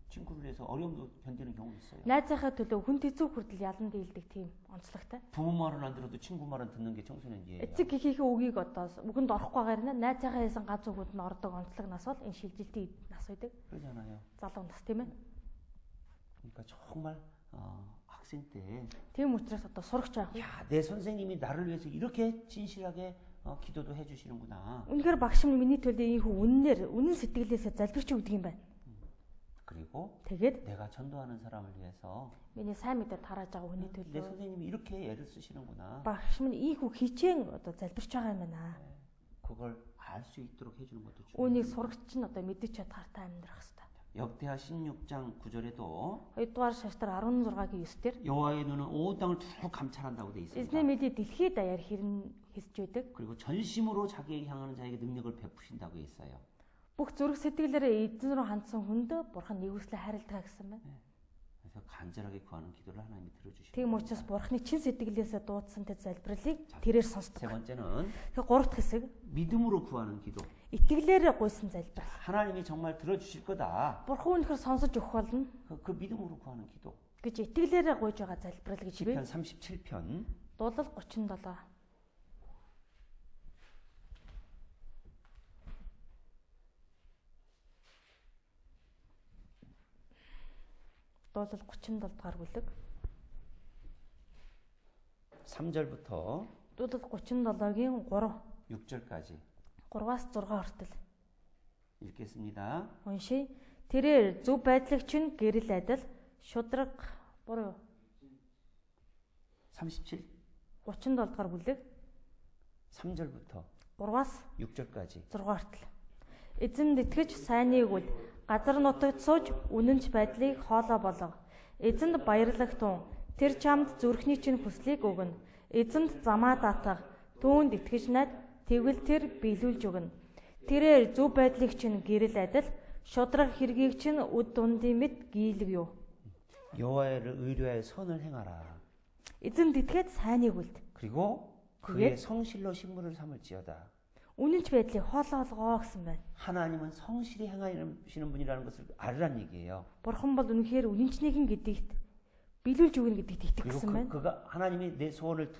친구를 위해서 어려움도 견디는 경우도 있어요. найзынхаа төлөө хүн тэзүү хүртэл ялан дийлдэг тийм онцлогтой. 부모 말은 안 들어도 친구 말은 듣는 게 청소년기예요. Эцэг эхийнхээ үгийг одоо үгэнд орохгүй гарна найзынхаа хийсэн ганц үгэнд нь ордог онцлог нас бол энэ шилжилтийн нас байдаг. 그러잖아요. Залуу нас тийм ээ. 그러니까 정말 학생 때 Тийм учраас одоо сурагч байх. 야, 내 선생님이 나를 위해서 이렇게 진실하게 기도도 해주시는구나. Үнэхээр багш минь миний төлөө ийхүү үннээр үнэн сэтгэлээсээ залбирч өгдөг юм байна. 그리고 Тэгээд 내가 전도하는 사람을 위해서 миний сайн мэдээ тарааж байгаа хүний 내 төлөө 선생님이 이렇게 애를 쓰시는구나. багш минь ийхүү хичээн одоо залбирч байгаа юм байна. 그걸 알 수 있도록 해주는 것도 Үүнийг 중요해요. сурагч нь одоо мэдэж чадхаартай амьдрах хэрэгтэй. 역대하 16장 9절에도 2дугаар шаштар 16-гийн 9-дэр 여호와의 눈은 온 땅을 쭉 감찰한다고 돼 있습니다. эзний мэдээ дэлхийд даяар хэрн хэсэж байдаг. 그리고 전심으로 자기에게 향하는 자에게 능력을 베푸신다고 했어요. Бүх зүрх сэтгэлээрээ эзэн рүү хандсан хүнд бурхан нэгүслээ хайрладаг гэсэн байна. 그래서 간절하게 구하는 기도를 하나님이 들어주십니다. Тийм учраас бурханы чин сэтгэлээсээ дуудсан тэр залбирлыг тэрээр 세 сонсдог. 번째는 Тэгэхээр гурав дахь хэсэг 믿음으로 구하는 기도. итгэлээрээ гуйсан залбирал. 하나님이 정말 들어주실 거다. Бурхан үнэхээр сонсож өгөх болно 그 믿음으로 구하는 기도. гэж итгэлээрээ гуйж байгаа залбирал гэж би 시편 37편 дуулал 37 дуулал 37 дугаар бүлэг 3절부터 дуулал 37-гийн 3 6절까지 3-аас 6 хүртэл 읽겠습니다. уншия. Тэрээр зөв байдлаагч нь гэрэл адил шудраг буруу 37 37 дугаар бүлэг 3절부터 3-аас 6절까지 6 хүртэл эзэнд итгэж сайныг үл газар нутагт сууж үнэнч байдлыг хоолоо болго. Эзэнд баярлагтун тэр чамд зүрхний чинь хүслийг өгнө. Эзэнд замаа татах түүнд итгэж найд тэгвэл тэр биелүүлж өгнө. Тэрээр зөв байдлыг чинь гэрэл адил шудраг хэргийг чинь үд дундын мэд гийлэг юу. 여호와를 의뢰하여 선을 행하라. Эзэнд итгээд сайныг үлд. 그리고 그의 성실로 신문을 삼을지어다. Үнэнч байдлыг хоолоо олгоо гэсэн байна. 하나님은 성실히 행하시는 분이라는 것을 알으란 얘기예요. Бурхан бол үнэхээр үнэнчнийгэн гэдэгт биелүүлж өгнө гэдэгт 그리고 итгэсэн байна. 그가 하나님이 내 소원을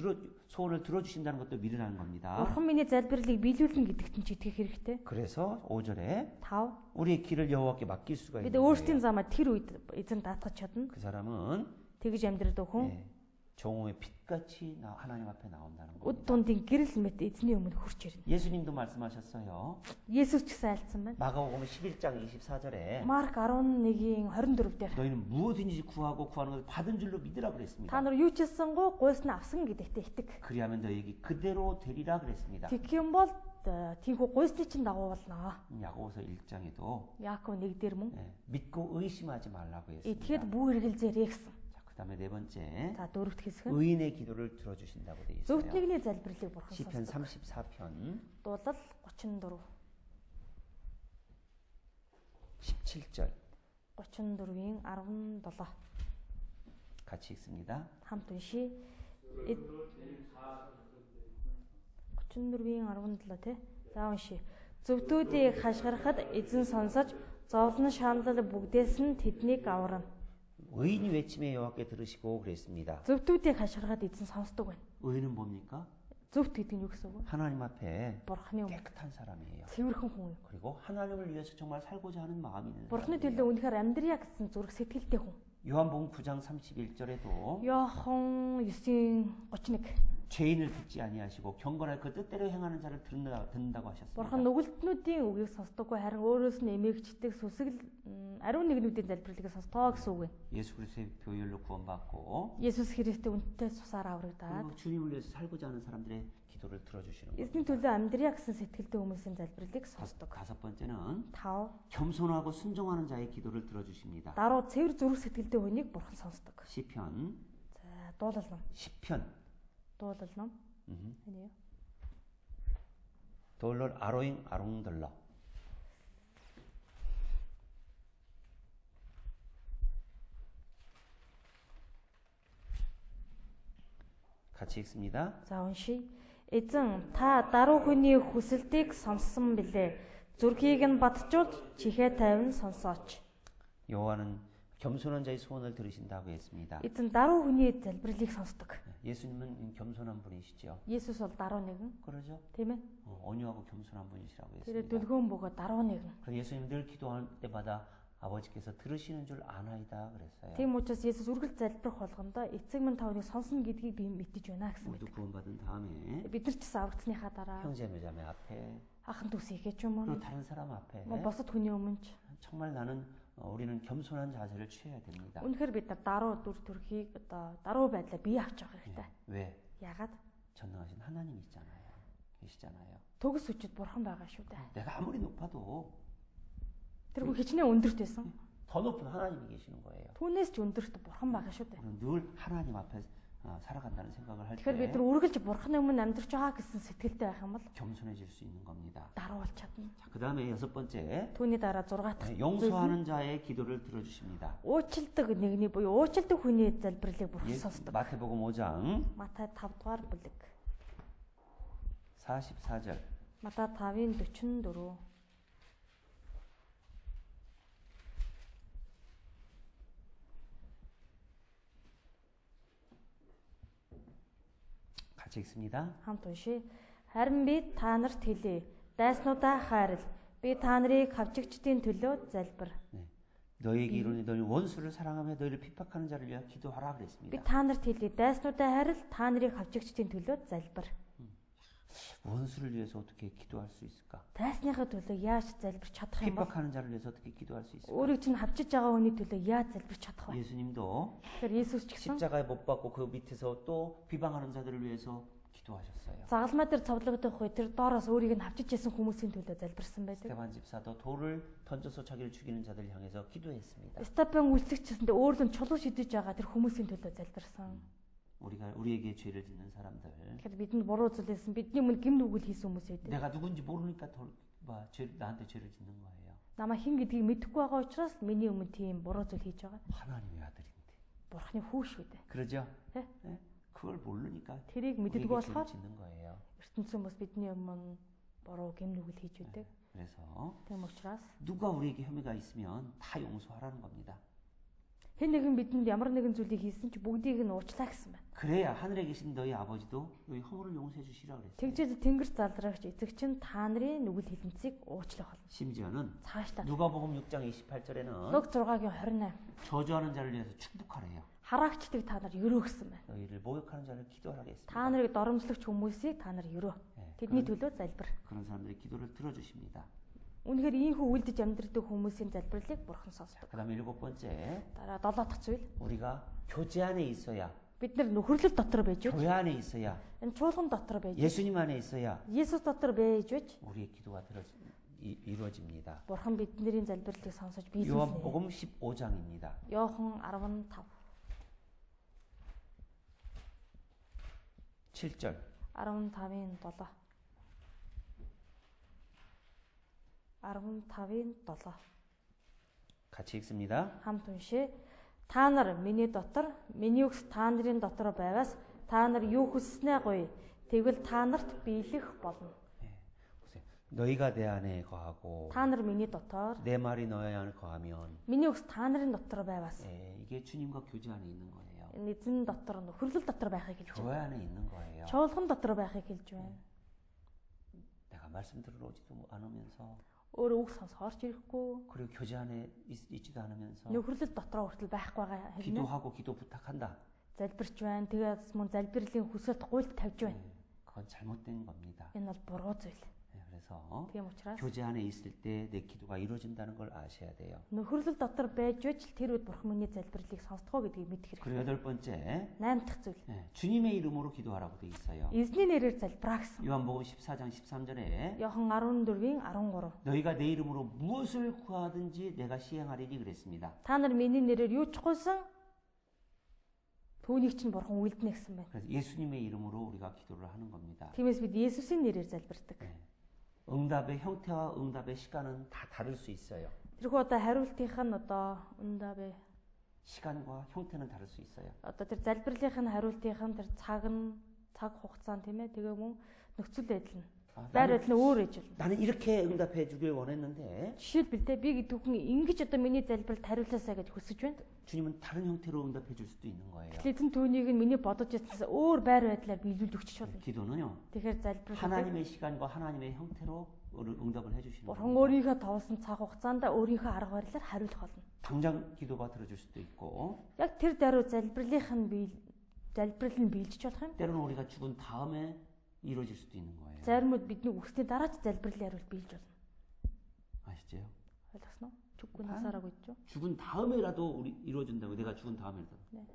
들어주신다는 것도 믿으라는 겁니다. Бурхан миний залбирлыг биелүүлнэ гэдэгт нь ч итгэх хэрэгтэй. 그래서 5절에 5. 우리의 길을 여호와께 맡길 수가 Бид 있는 өөрсдийн 거예요. замаа тэр үед эзэн даатгаж чадна. 그 사람은 Тэгж амьдрдаг хүн 정오의 빛같이 하나님 앞에 나온다는 үд 겁니다. дундын гэрэл мэт эзний өмнө хурж ирнэ. 예수님도 말씀하셨어요. Есүс ч гэсэн айлцсан байна. 마가복음 11장 24절에 Марк 11-ийн 24 дээр 너희는 무엇인지 구하고 구하는 것을 받은 줄로 믿으라 та 그랬습니다. нар юу ч хийсэнгөө гуйсан авсан гэдэгтээ итэг. 그리하면 너희에게 그대로 되리라 그랬습니다. Тэгэх юм бол тийхүү гуйсны чинь дагуу болно. 야고보서 1장에도 Яаков 1 дээр мөн 믿고 의심하지 말라고 했습니다. итгэхэд бүү эргэлзээрэй гэсэн. 자, 그다음에 네 번째 За дөрөвт хэсэг нь 의인의 기도를 들어주신다고 돼 있어요. зөвхөн залбирлыг бурхан 시편 сонсдог. 34편 Дуулал 34 17절 34-ийн 17 같이 읽습니다. хамт уншия. 34-ийн 17 тий. За уншия. Зөвдүүдийг хашгирахад эзэн сонсож зовлон шаналл бүгдээс нь тэднийг аварна. 의인이 외침에 여호와께 들으시고 그랬습니다. Зөвдүүдийг хашгирахад эзэн сонсдог байна. 의인은 뭡니까? Зөвхт гэдэг нь юу гэсэн үг вэ? 하나님 앞에 Бурхны өмнө 깨끗한 사람이에요. цэвэрхэн хүн. 그리고 하나님을 위해서 정말 살고자 하는 마음이 있는 Бурхны 사람이에요. төлөө үнэхээр амьдрья гэсэн зүрх сэтгэлтэй хүн. 요한복음 9장 31절에도 Йохан 9:31. 죄인을 듣지 아니하시고 경건하게 그 뜻대로 행하는 자를 듣는다고 하셨습니다. Бурхан нүгэлтнүүдийн үгийг сонсдоггүй харин өөрөөс нь эмээгчдэг сүсгэл ариун нэгнүүдийн залбирлыг сонсдоо гэсэн үг. 예수 그리스도의 보혈로 구원받고 Есүс Христийн үнэтэй цусаар аврагдаад 그리고 주님을 위해서 살고자 하는 사람들의 기도를 들어주시는 эзний 겁니다. төлөө амьдрья гэсэн сэтгэлтэй хүмүүсийн залбирлыг сонсдог. 다섯 번째는 5. 겸손하고 순종하는 자의 기도를 들어주십니다. Дараа цэвэр зүрх сэтгэлтэй хүнийг Бурхан сонсдог. 시편 За, дуулал ном. 10편 Дуулал ном. Энийг 돌롤 아로잉 아롱들러 같이 읽습니다. За уншия. Эзэн та даруй хүний хүсэлтийг сонссон билээ. Зүрхийг нь батжуулж чихээ тайван сонсооч. 여호와는 겸손한 자의 소원을 들으신다고 했습니다. Эзэн даруй хүний залбирлыг сонсдог. 예수님은 겸손한 분이시죠. Есүс бол даруй нэгэн, 그러죠? тийм ээ? 온유하고 겸손한 분이시라고 Тэр 했습니다. дүлгөөн бөгөө даруй нэгэн. 그래서 예수님 늘 기도할 때마다 아버지께서 들으시는 줄 아나이다 그랬어요. Тийм учраас Есүс үргэлж залбирх болгондоо эцэг минь тавныг сонсно гэдгийг би мэдэж байна гэсэн 우리도 мэт. 구원받은 다음에 Бид нар ч гэсэн аврагдсныхаа дараа 형제 매자매 앞에 ахын дүүсийгээ ч юм уу 그리고 다른 사람 앞에 босод хүний өмнө ч 정말 나는 우리는 겸손한 자세를 취해야 됩니다. үнэхээр бид нар даруй дүр төрхийг одоо даруй байдлаа бие авч явах хэрэгтэй. 왜? Ягаад? 전능하신 하나님 있잖아요. 계시잖아요. Төгс өчөд бурхан байгаа шүү дээ. 내가 아무리 높아도 Тэр хүн хичнээн өндөрт байсан. 더 높은 하나님이 계시는 거예요. Түүнээс ч өндөрт бурхан байгаа шүү дээ. 우리는 늘 하나님 앞에 살아간다는 생각을 할 Тэгэхээр бид 때 нар үргэлж бурханы өмнө амьдрч байгаа гэсэн сэтгэлтэй байх юм бол 겸손해질 수 있는 겁니다. даруй болж чадна. 자, 그 다음에 여섯 번째 Түүний дараа 6 дахь 용서하는 자의 기도를 들어주십니다. уучлалдаг нэгний буюу уучлалдаг хүний залбирлыг бурхан сонсдог. 마태복음 5장 Матай 5 дугаар бүлэг. 44절 Матай 5-ын 44. 같이 읽습니다. Хамт уншия. Харин би та нарт хэлье. Дайснуудаа хайрл. Би та нарыг хавчигчдын төлөө залбир. 너희에게 이르노니 너희 원수를 사랑하며 너희를 핍박하는 자를 위하여 기도하라 Би 그랬습니다. та нарт хэлье. Дайснуудаа хайрл. Та нарыг хавчигчдын төлөө залбир. 원수를 위해서 어떻게 기도할 수 있을까? Дайсныхаа төлөө яаж залбирч чадах юм бол? 핍박하는 자를 위해서 어떻게 기도할 수 있을까? Өөрийг чинь хавчиж байгаа хүний төлөө яаж залбирч чадах вэ? 예수님도 Тэгэхээр Есүс ч гэсэн 십자가에 못 박고 그 밑에서 또 비방하는 자들을 위해서 기도하셨어요. загалмай дээр цовдлогдох үе тэр доороос өөрийг нь хавчиж ясан хүмүүсийн төлөө залбирсан байдаг. 스테반 집사도 돌을 던져서 자기를 죽이는 자들을 향해서 기도했습니다. Степан үйлчлэгчсэндээ өөрлөн чулуу шидэж байгаа тэр хүмүүсийн төлөө залбирсан. 우리에게 죄를 짓는 사람들 Тэгэхээр бидэнд буруу зүйлсэн бидний өмнө гим нүгэл хийсэн хүмүүс байдаг. 내가 누군지 모르니까 나한테 죄를 짓는 거예요. Намаа хэн гэдгийг мэдэхгүй байгаа учраас миний өмнө тийм буруу зүйл хийж байгаа. 하나님의 아들인데. Бурхны хүү шүү дээ. 그러죠? 네? 네? 그걸 모르니까 Тэрийг мэддэггүй 우리에게 죄를 болохоор 짓는 거예요. ертөнцийн хүмүүс бидний өмнө буруу гим нүгэл хийж үүдэг. 그래서 Тийм учраас 누가 우리에게 혐의가 있으면 다 용서하라는 겁니다. хэн нэгэн бидэнд ямар нэгэн зүйлийг хийсэн ч бүгдийг нь уучлаа гэсэн байна. 그래야 하늘에 계신 너희 아버지도 너희 허물을 용서해 주시라 그랬어요. Тэгжээд тэнгэр залрагч эцэг чинь та нарын нүгэл хэлэнцгийг уучлах болно. 심지어는 Цаашдаа 누가복음 6장 28절에는 Луг 6-гийн 28. 저주하는 자를 위해서 축복하래요. Хараагчдыг та нар ерөө гэсэн байна. 너희를 모욕하는 자를 기도하라 했습니다. Та нарыг доромжлогч хүмүүсийг та нар ерөө. Тэдний төлөө залбир. 그런 사람들의 기도를 들어주십니다. Үнэхээр ийхүү үлдэж амьдрдаг хүмүүсийн залбирлыг бурхан сонсдог. 그다음에 일곱 번째 Дараа 7 дахь зүйл 우리가 교제 안에 있어야 бид нар нөхөрлөл дотор байж 교회 안에 있어야 энэ чуулган дотор байж 예수님 안에 있어야 Есүс дотор байж 우리의 기도가 이루어집니다. бурхан бидний залбирлыг сонсож биелүүлнэ. 요한복음 15장입니다. Йохан 15 7절 15-ийн 7 15-ийн 7 같이 읽습니다. хамт уншия. Та нар миний дотор, миний үгс та нарын дотор байвас та нар юу хүсснээ гоё. Тэгвэл та нарт биелэх болно. 예, 보세요. 너희가 내 안에 거하고 Та нар миний дотор, 내 말이 너희 안에 거하면 миний үгс та нарын дотор байвас. 예, 이게 주님과 교제 안에 있는 거예요. Эзэн дотор, нөхөрлөл дотор байхыг хэлж 교회 байна. 안에 있는 거예요. Чуулган дотор байхыг хэлж байна. 내가 말씀 들으러 오지도 않으면서 Өөрөө үг сонсох орж ирэхгүй, 그리고 교제 안에 있지도 않으면서 нөхөрлөл дотроо хүртэл байхгүй байгаа хэрнээ. 기도하고 기도 부탁한다. Залбирч байна. Тэгээд мөн залбирлын хүсэлт гуйлт тавьж байна. 그건 잘못된 겁니다. Энэ бол буруу зүйл. 예, 그래서 Тийм учраас 교제 안에 있을 때 내 기도가 이루어진다는 걸 아셔야 돼요. нөхөрлөл дотор байж ч тэр үед бурхан миний залбирлыг сонсдгоо гэдгийг мэдэх 그리고 хэрэгтэй. 8번째, 8 дахь зүйл. 예, 주님의 이름으로 기도하라고 돼 있어요. Эзний нэрээр залбираа гэсэн. 요한복음 14장 13절에 Иохан 14-ийн 13. 너희가 내 이름으로 무엇을 구하든지 내가 시행하리니 그랬습니다. Та нар миний нэрээр юу ч гуйсан түүнийг чинь бурхан үлднэ гэсэн байна. 그래서 예수님의 이름으로 우리가 기도를 하는 겁니다. Тиймээс бид Есүсийн нэрээр залбирдаг. 예. 응답의 형태와 응답의 시간은 다 다를 수 있어요. Тэрхүү одоо хариултынх нь одоо үндавэ 시간과 형태는 다를 수 있어요. одоо тэр залбирлынх нь хариултынх нь тэр цаг хугацаа тийм ээ тэгээ мөн нөхцөл байдал нь байр байдал нь өөр ээж болно. 나는 이렇게 응답해 주길 원했는데 Жишээлбэл би гэдүүхэн ингэж одоо миний залбиралд хариулаасаа гэж хүсэж байна. 주님은 다른 형태로 응답해 줄 수도 있는 거예요. Эзэн түүнийг нь миний бодож ирсэнээс өөр байр байдлаар биелүүлж өгч болно. 기도는요. Тэгэхээр залбирал 하나님의 시간과 하나님의 형태로 응답을 해 주시는 бурхан 거예요. өөрийнхөө товсон цаг хугацаанд өөрийнхөө арга барилаар хариулах болно. 당장 기도가 들어줄 수도 있고 Яг тэр даруй залбирал нь биелж болох юм. 때로는 우리가 죽은 다음에 이루어질 수도 있는 거예요. Заримуд бидний үгсний дараа ч залбирлын хариулт биелж болно. 아시죠? Ойлгосноо? Чүггүй насаараа гэж. 죽은 다음에라도 우리 이루어진다고 내가 죽은 다음에라도. 네.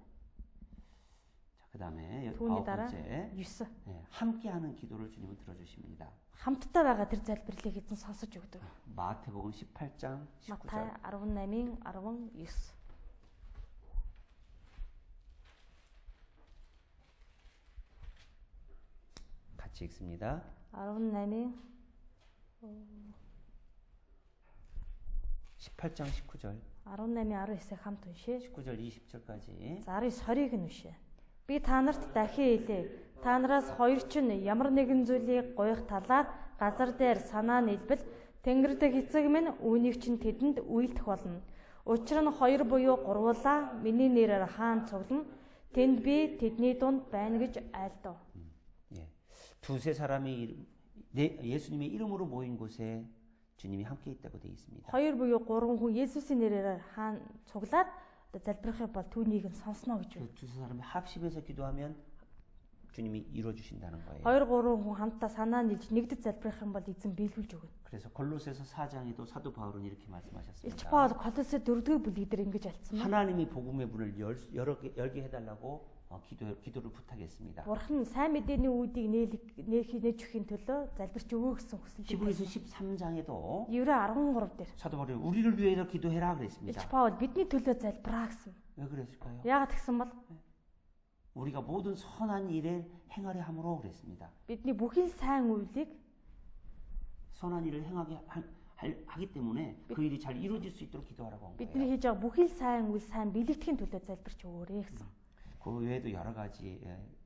자, 그다음에 түүний 아홉 дараа 번째 9. 네, 함께하는 기도를 주님은 들어주십니다. Хамтдаа байгаа тэр залбирлыг эзэн сонсож өгдөг. 마태복음 18장 Матай 19절 18-ийн 19. 같이 읽습니다. 18-ийн 18장 19절 18-ийн 19-ыг хамт уншъя. 19절 20절까지 За 19-20-ыг нь уншъя. Би та нарт дахин хэлээ. Та нараас хоёр ч нь ямар нэгэн зүйлийг гоёх талаар газар дээр санаа нийлбэл Тэнгэр дэх эцэг минь үүнийг чинь тэдэнд үйлдэх болно. Учир нь хоёр буюу гурвуулаа миний нэрээр хаан цуглана. Тэнд би тэдний дунд байна гэж айлдав. 예. 두세 사람이 예수님의 이름으로 모인 곳에 주님이 함께 있다고 되어 있습니다. Хоёр буюу гурван хүн Есүсийн нэрээр хаан цуглаад залбирахыг бол түүнийг нь сонсноо гэж байна. 그 두세 사람이 합심해서 기도하면 주님이 이루어 주신다는 거예요. Хоёр гурван хүн хамтдаа санаа нийлж нэгдэж залбирах юм бол эзэн биелүүлж өгнө. 그래서 골로새서 4장에도 사도 바울은 이렇게 Илч 말씀하셨습니다. Паул Колосе 4-р бүлэг дээр ингэж альцсан байна. 하나님이 복음의 문을 열게 해달라고 기도를 부탁했습니다. Бурхан сайн мэдээний үүдийг нээж өхийн төлөө залбирч өгөө гэсэн хүсэлтэй. 히브리서 13장에도 Еврей 13 дээр 사도 바울이 우리를 위해서 기도해라 Илч 그랬습니다. Паул бидний төлөө залбираа гэсэн. 왜 그랬을까요? Яагаад гэсэн бол 우리가 모든 선한 일에 행하려 함으로 그랬습니다. бидний бүхий л сайн үйлийг 선한 일을 하기 때문에 그 일이 잘 이루어질 수 있도록 기도하라고 한 бидний 거예요. хийж байгаа бүхий л сайн үйл сайн биелэгдэхийн төлөө залбирч өгөөрэй гэсэн. 그 외에도 여러 가지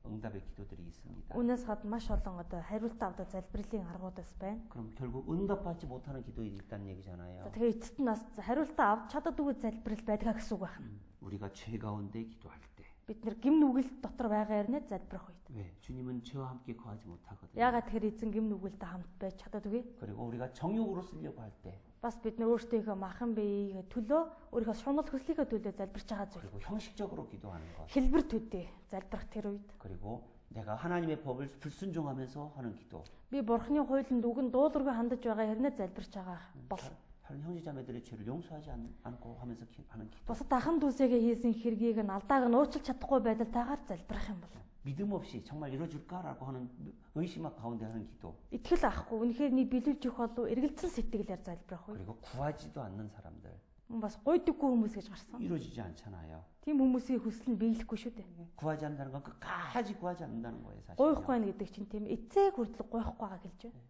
응답의 기도들이 있습니다. Үүнээс гадна маш олон одоо хариулт авдаг залбирлын аргуудаас байна. 그럼 결국 응답받지 못하는 기도들이 있다는 얘기잖아요. Тэгээ эцэст нь бас хариултаа авч чаддаггүй залбирал байдгаа гэсэн үг байна. 우리가 죄 가운데 기도할 때. Бид нэр гим нүгэлт дотор байгаа хэрнээ залбирах үед. 왜? 주님은 죄와 함께 거하지 못하거든요. Яагаад тэгэхээр эзэн гим нүгэлтэй хамт байж чаддаггүй? 그리고 우리가 정욕으로 쓰려고 할 때, Бас бид нэр өөртөөхөө махан биеийнхээ төлөө өөрийнхөө шунал хөслийнхээ төлөө залбирч байгаа зүйл. 그리고 형식적으로 기도하는 것, Хэлбэр төдий залбирах тэр үед. 그리고 내가 하나님의 법을 불순종하면서 하는 기도. Би бурхны хуулинд үгэн дуулуургүй хандаж байгаа хэрнээ залбирч байгаа бол 다른 형제자매들의 죄를 용서하지 않고 하면서 하는 기도. бусад ахын дүүсээгээ хийсэн хэргийг нь алдааг нь уучлах чадахгүй байдалтайгаар залбирах юм бол 믿음 없이 정말 이루어질까라고 하는 의심 가운데 하는 기도. итгэл авахгүй үнэхээр ний биелүүлж өгөх болов эргэлзсэн сэтгэлээр залбирах үе. 그리고 구하지도 않는 사람들 Бас гуйдаггүй хүмүүс гэж гарсан. 이루어지지 않잖아요. Тийм хүмүүсийн хүсэл нь биелэхгүй шүү дээ. 구하지 않는다는 건 끝까지 구하지 않는다는 거예요, 사실. Гуйхгүй байх гэдэг чинь тийм эцэг хүртэл гуйхгүй байгаа гэлж байна.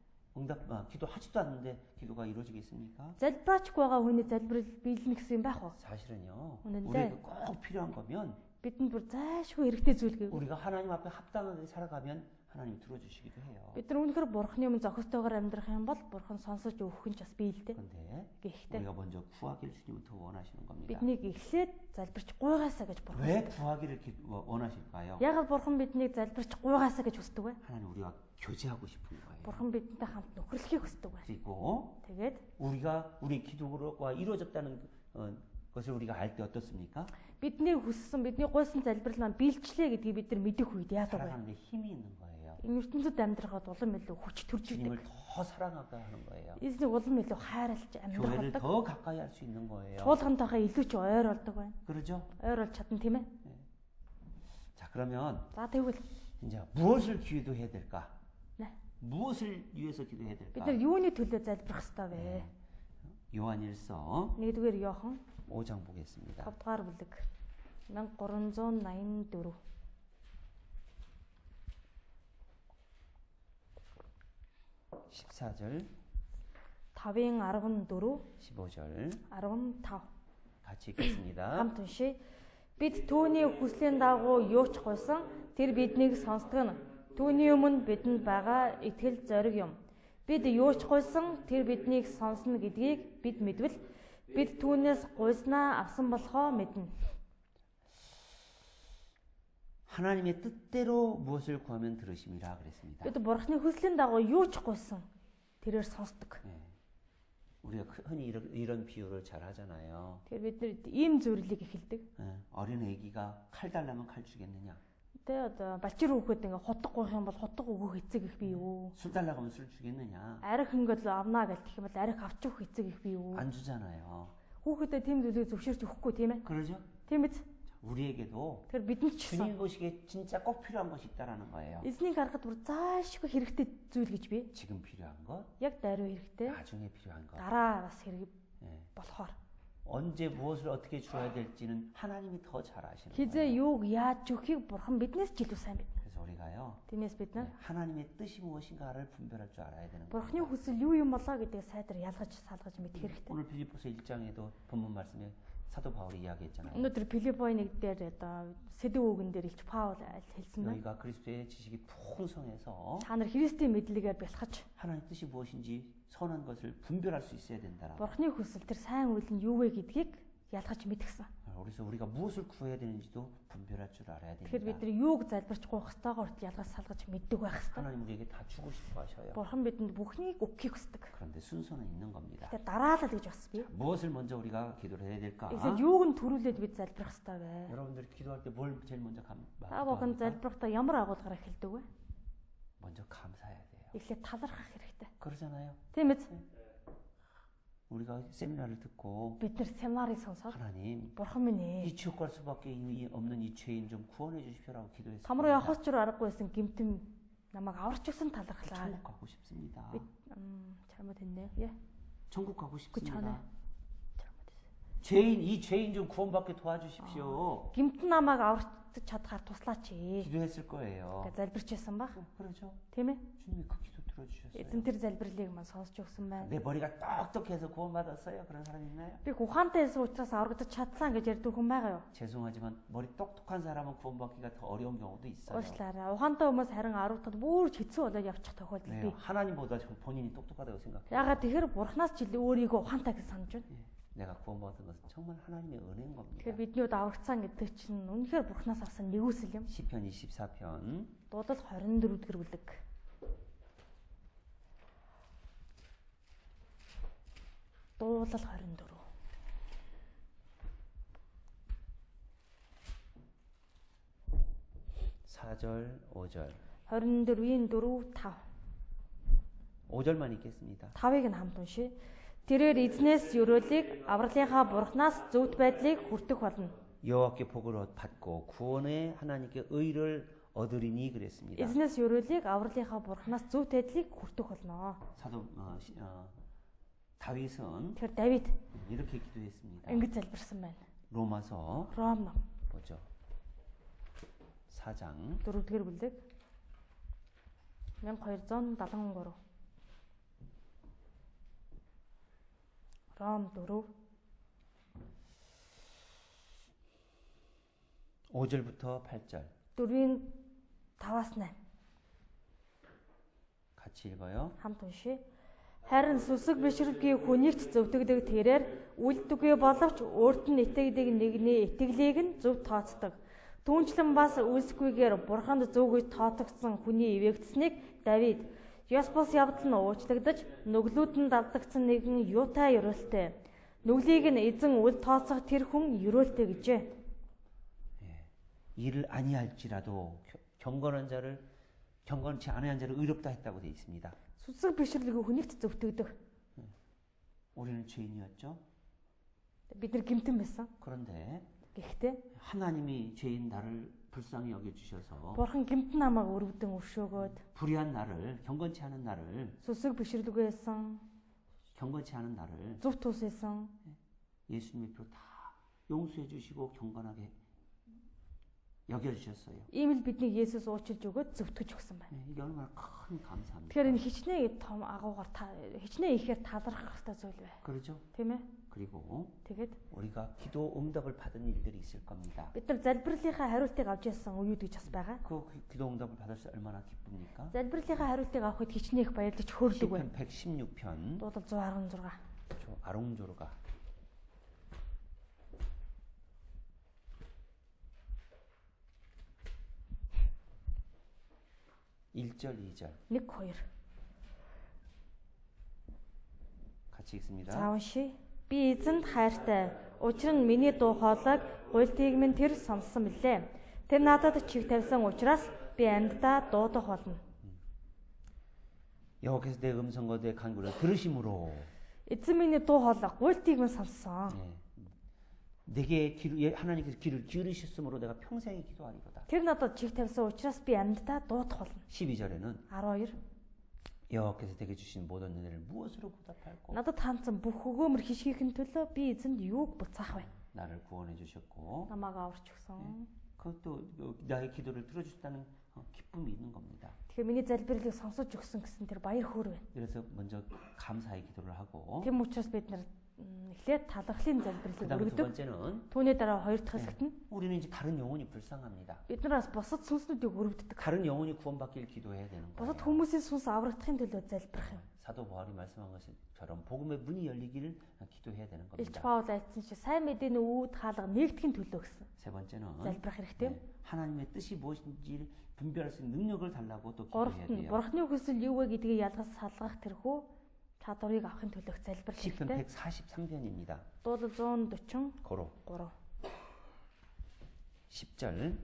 기도하지도 않는데 기도가 이루어지겠습니까? залбираач байгаа хүний залбирал биелнэ гэсэн юм байх уу? 사실은요. 오는데 우리에게 꼭 필요한 거면 бидэнд бүр заашгүй хэрэгтэй зүйл гэв. 우리가 하나님 앞에 합당하게 살아가면 하나님 들어주시기도 해요. бид нар үнэхээр бурхны өмнө зохистойгоор амьдрах юм бол бурхан сонсож өгөх нь ч бас биелдэг. 그런데 Гэхдээ 우리가 먼저 구하기를 주님은 더 원하시는 겁니다. биднийг эхлээд залбирч гуйгаасаа гэж бурхан 왜 хүсдэг. 구하기를 원하실까요? Яагаад бурхан биднийг залбирч гуйгаасаа гэж хүсдэг вэ? 하나님 우리가 교제하고 싶은 거예요. бурхан бидэнтэй хамт нөхөрлөхийг хүсдэг вэ. 그리고 Тэгээд 우리 기도가 이루어졌다는 것을 우리가 알 때 어떻습니까? бидний хүссэн, бидний гуйсан залбирал маань биелчлээ гэдгийг бид нар мэдэх үед яадаг вэ? 살아가는 데 힘이 있는 거예요. Энэ ертөнцид амьдрахад улам илүү хүч төрж 주님을 идэг. 더 사랑하게 하는 거예요. Эзнийг улам илүү хайрлаж амьдрах 교회를 болдог. 더 가까이 할 수 있는 거예요. Чуулгантайгаа илүү ч ойр болдог байна. 그러죠? Ойр болж чадна тийм ээ. 자, 그러면 За тэгвэл 이제 무엇을 기도해야 될까? 네. 무엇을 위해서 기도해야 бид 될까? нар юуны төлөө залбирах ёстой вэ? 요한일서 1-р Иохан 5장 보겠습니다. 5-р бүлэг 1384 14절, 5-ын 14, 15절 15 같이 읽겠습니다. хамт уншия. Бид түүний хүслийн дагуу юу ч гуйсан тэр биднийг сонсдог нь. Түүний өмнө бидэнд байгаа итгэл зориг юм. Бид юу ч гуйсан тэр биднийг сонсно гэдгийг бид мэдвэл бид түүнээс гуйснаа авсан болохоо мэднэ. 하나님의 뜻대로 무엇을 구하면 들으심이라 그랬습니다. Бид бурхны хүслийн дагуу юу ч гуйсан тэрээр сонсдог. 예. 우리가 흔히 이런 비유를 잘 하잖아요. Тэгэхээр бид нар ийм зөвлөлийг эхэлдэг. 예. 어린 애기가 칼 달라면 칼 주겠느냐? Тэ одоо балчир хүүхэд ингээ хутга гуйх юм бол хутга өгөх эцэг их бий юу? 술 달라고 하면 술 주겠느냐? Арх ингээд авнаа гэх юм бол арх авч өгөх эцэг их бий юу? 안 주잖아요. Хүүхэдээ тийм зүйлийг зөвшөөрч өгөхгүй тийм ээ. 그러죠? Тийм биз? 우리에게도 Тэгэхээр бидэнд ч гэсэн 주님 보시기에 진짜 꼭 필요한 것이 있다라는 거예요. эзнийг харахад бүр заашгүй хэрэгтэй зүйл гэж би. 지금 필요한 것, Яг даруй хэрэгтэй. 나중에 필요한 것. Дараа бас хэрэг 예. болохоор. 언제 무엇을 어떻게 줘야 될지는 하나님이 더 잘 아시는 Хизээ 거예요. юуг яаж өгөхийг бурхан биднээс ч илүү сайн мэднэ. 그래서 우리가요. Тиймээс бид нар 하나님의 뜻이 무엇인가를 분별할 줄 알아야 되는 бурханы 거예요. хүсэл юу юм болоо гэдгийг сайдар ялгаж салгаж мэдэх хэрэгтэй. 오늘 빌립보서 1장에도 본문 말씀에 사도 바울이 이야기했잖아요. Өнөөдөр Филиппоны 1-ээр одоо сэдв үгэн дээр илч Паул хэлсэн байна. 너희가 그리스도의 지식이 풍성해서 Та нар Христийн мэдлэгээр бэлхаж 하나님 뜻이 무엇인지 선한 것을 분별할 수 있어야 된다라고. бурханы хүсэл тэр сайн үйл нь юу вэ гэдгийг ялгаж мэдгсэн. 그래서 우리가 무엇을 구해야 되는지도 분별할 줄 알아야 Тэгэхээр бид 됩니다. нар юуг залбирч гуйх ёстойгоор ялгаж салгаж мэддэг байх хэрэгтэй. 하나님 우리에게 다 주고 싶어 하셔요. Бурхан бидэнд бүхнийг өгөхийг хүсдэг. 그런데 순서는 있는 겁니다. Тэгээ дараалал гэж бас бий. 무엇을 먼저 우리가 기도를 해야 될까? Эхлээд юуг нь төрүүлээд бид залбирах ёстой вэ? 여러분들이 기도할 때 뭘 제일 먼저 Та бүхэн 기도합니까? залбирахдаа ямар агуулгаар эхэлдэг вэ? 먼저 감사해야 돼요. Эхлээд талархах хэрэгтэй. 그러잖아요. Тийм биз? 우리가 세미나를 듣고 Бид нар семинарыг сонсоод 하나님 бурхан минь ээ. 이 지옥 갈 수밖에 없는 이 죄인 좀 구원해 주십시오라고 기도했습니다. Там руу явах ч аргагүй байсан гимтэм намайг аварч өгсөн талархлаа. 천국 가고 싶습니다. Би 잘못했네요. 예. 천국 가고 그 전에 싶습니다. 잘못했어요. 이 죄인 좀 구원받게 도와주십시오. Гимтэн намайг аварч чадхаар туслаач. 기도했을 거예요. Гэж залбирчээсэн баг. 그렇죠. Тийм ээ? 주님이 그 기도 들어주셨어요. Эзэн тэр залбирлыг маань сонсч өгсөн байна. 내 머리가 똑똑해서 구원받았어요. 그런 사람 있나요? Би ухаантай байсан учраас аврагдаж чадсан гэж ярьдаг хүн байгаа юу? 죄송하지만 머리 똑똑한 사람은 구원받기가 더 어려운 경우도 있어요. Уучлаарай. Ухаантай хүмүүс харин аврагдахад бүр хэцүү болоод явчих тохиолдол 네, бий. 하나님보다 본인이 똑똑하다고 생각해요. Ягаад тэгэхээр бурхнаас ч илүү өөрийгөө ухаантай гэж санаж байна. 예, 내가 구원받은 것은 정말 하나님의 은혜인 겁니다. Тэгэхээр бидний үед аврагдсан гэдэг чинь үнэхээр бурхнаас авсан нэгүсэл юм. 시편 24편 Дуудал 24-р бүлэг. Дуулал 24. 4절, 5절. 24-ийн 4, 5. 5절만 읽겠습니다. 5-ыг нь хамт уншия. Тэрээр эзнээс ёроолыг авралынхаа бурхнаас зөвхт байдлыг хүртэх болно. 여호와께 복을 받고 구원의 하나님께 의를 얻으리니 그랬습니다. Эзнээс ёроолыг авралынхаа бурхнаас зөвхт байдлыг хүртэх болно. 사도 다윗은 Тэгэхээр Давид 이렇게 기도했습니다. ингэж залбирсан байна. 로마서 Ром ном 보죠. 4장 4-р бүлэг 1273. Ром 4 5절부터 8절 4-ийн 5-аас 8 같이 읽어요. хамт уншия. Харин сүсэг бишрэлгүй хүнийг ч зөвтгдөг тэрээр үлддэггүй боловч өөрт нь итгэдэг нэгний итгэлийг нь зөв тооцдог. Түүнчлэн бас үлсгүйгээр бурханд зөв гэж тооцогдсон хүний ивэгдсэнийг Давид Ёспос явдал нь уучлагдаж нүглүүд нь давтагдсан нэгэн юутай ерөөлтэй. Нүглийг нь эзэн үл тооцох тэр хүн ерөөлтэй гэжээ. 일을 아니할지라도 경건치 아니한 자를 의롭다 했다고 되어 있습니다. Сүсэг бишрэлгүй хүнийг ч зөвтгдөг. 우리는 죄인이었죠. Бид нар гэмтэн байсан. 그런데 Гэхдээ 하나님이 죄인 나를 불쌍히 여겨주셔서 бурхан гэмтэн намайг өрөвдөн өршөөгөөд 불의한 나를, 경건치 않은 나를, сүсэг бишрэлгүй байсан, 경건치 않은 나를 зөв тус байсан. 예수님의 피로 다 용서해 주시고 경건하게 여겨주셨어요. Ийм л бидний Есүс уучлж өгөөд зөвтгөж өгсөн байна. 이게 얼마나 큰 감사합니다. Тэгэхээр энэ хичнээн том агуугаар хичнээн ихээр талархах хэрэгтэй зүйл бай. 그렇죠? Тийм ээ? 그리고 Тэгээд 우리가 기도 응답을 받은 일들이 있을 겁니다. бид нар залбирлынхаа хариултыг авч яасан үеуд гэж бас байгаа. 그 기도 응답을 받을 때 얼마나 기쁩니까? залбирлынхаа хариултыг авахд хичнээн их баярлаж хөөрдөг бай. 시편 116편 Дуудлага 116. 저 아롱조르가 1절 2절 1 2. 같이 읽습니다. За уншия. Би эзэнд хайртай. Учир нь миний дуу хоолойг гуйлтыг минь тэр сонссон мөлий. Тэр надад чиг тавьсан учраас би амьдаа дуудах болно. 여호와께서 내 음성과 내 간구를 들으심으로 Эзэн миний дуу хоолой гуйлтыг минь сонссон. 내게 하나님께서 귀를 기울이셨으므로 내가 평생에 기도하리로다. Тэр надад чиг тавьсан учраас би амьдаа дуудах болно. 12절에는 12. 여호와께서 내게 주신 모든 은혜를 무엇으로 보답할꼬? Надад хаанцсан бүх өгөөмөр хишгийхэн төлөө би эзэнд юуг буцаах вэ? 나를 구원해 주셨고 Намайг аварч өгсөн. 그것도 나의 기도를 들어주셨다는 기쁨이 있는 겁니다. Тэгэхээр миний залбирлыг сонсож өгсөн гэсэн тэр баяр хөөр байна. 그래서 먼저 감사의 기도를 하고 Тэм учраас бид нар эхлээд талархлын залбирлыг 그다음에 두 өргөдөг. 번째는 Түүний дараа хоёр дахь хэсэгт нь 우리는 이제 다른 영혼이 불쌍합니다. бид нараас бусад сүнслүүдийг өргөддөг. 다른 영혼이 구원받기를 기도해야 되는 Бусад 거예요. хүмүүсийн сүнс аврагдахын төлөө залбирах юм. 사도 바울이 말씀한 것처럼 복음의 문이 열리기를 기도해야 되는 Илч 겁니다. Паул айтсан чи сайн мэдээний үүд хаалга нэгдэхин төлөө гэсэн. 세 번째는 залбирах хэрэгтэй. 하나님의 뜻이 무엇인지 분별할 수 있는 능력을 달라고 또 Гуравт 기도해야 нь 돼요. бурхны хүсэл юу вэ гэдгийг ялгаж салгах тэрхүү чадварыг авахын төлөө залбирах 시편 хэрэгтэй. 143편입니다. Дуудлага 143. 고로 10절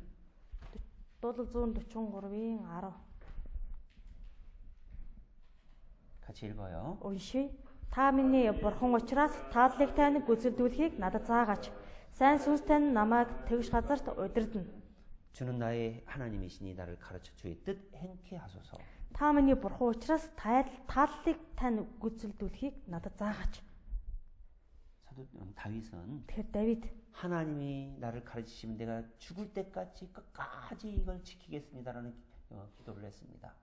Дуудлага 143-ийн 10. 같이 읽어요. Уншия. Та миний бурхан учраас тааллыг тань гүйцэлдүүлэхийг надад заагаач. Сайн сүнс тань намайг тэгш газарт удирдна. 주는 나의 하나님이시니 나를 가르쳐 주의 뜻 행케 하소서. Та миний бурхан учраас тааллыг тань гүйцэлдүүлэхийг надад заагаач. 사도 다윗은 Тэгэхээр Давид 하나님이 나를 가르치시면 내가 죽을 때까지 끝까지 이걸 지키겠습니다라는 기도를 했습니다.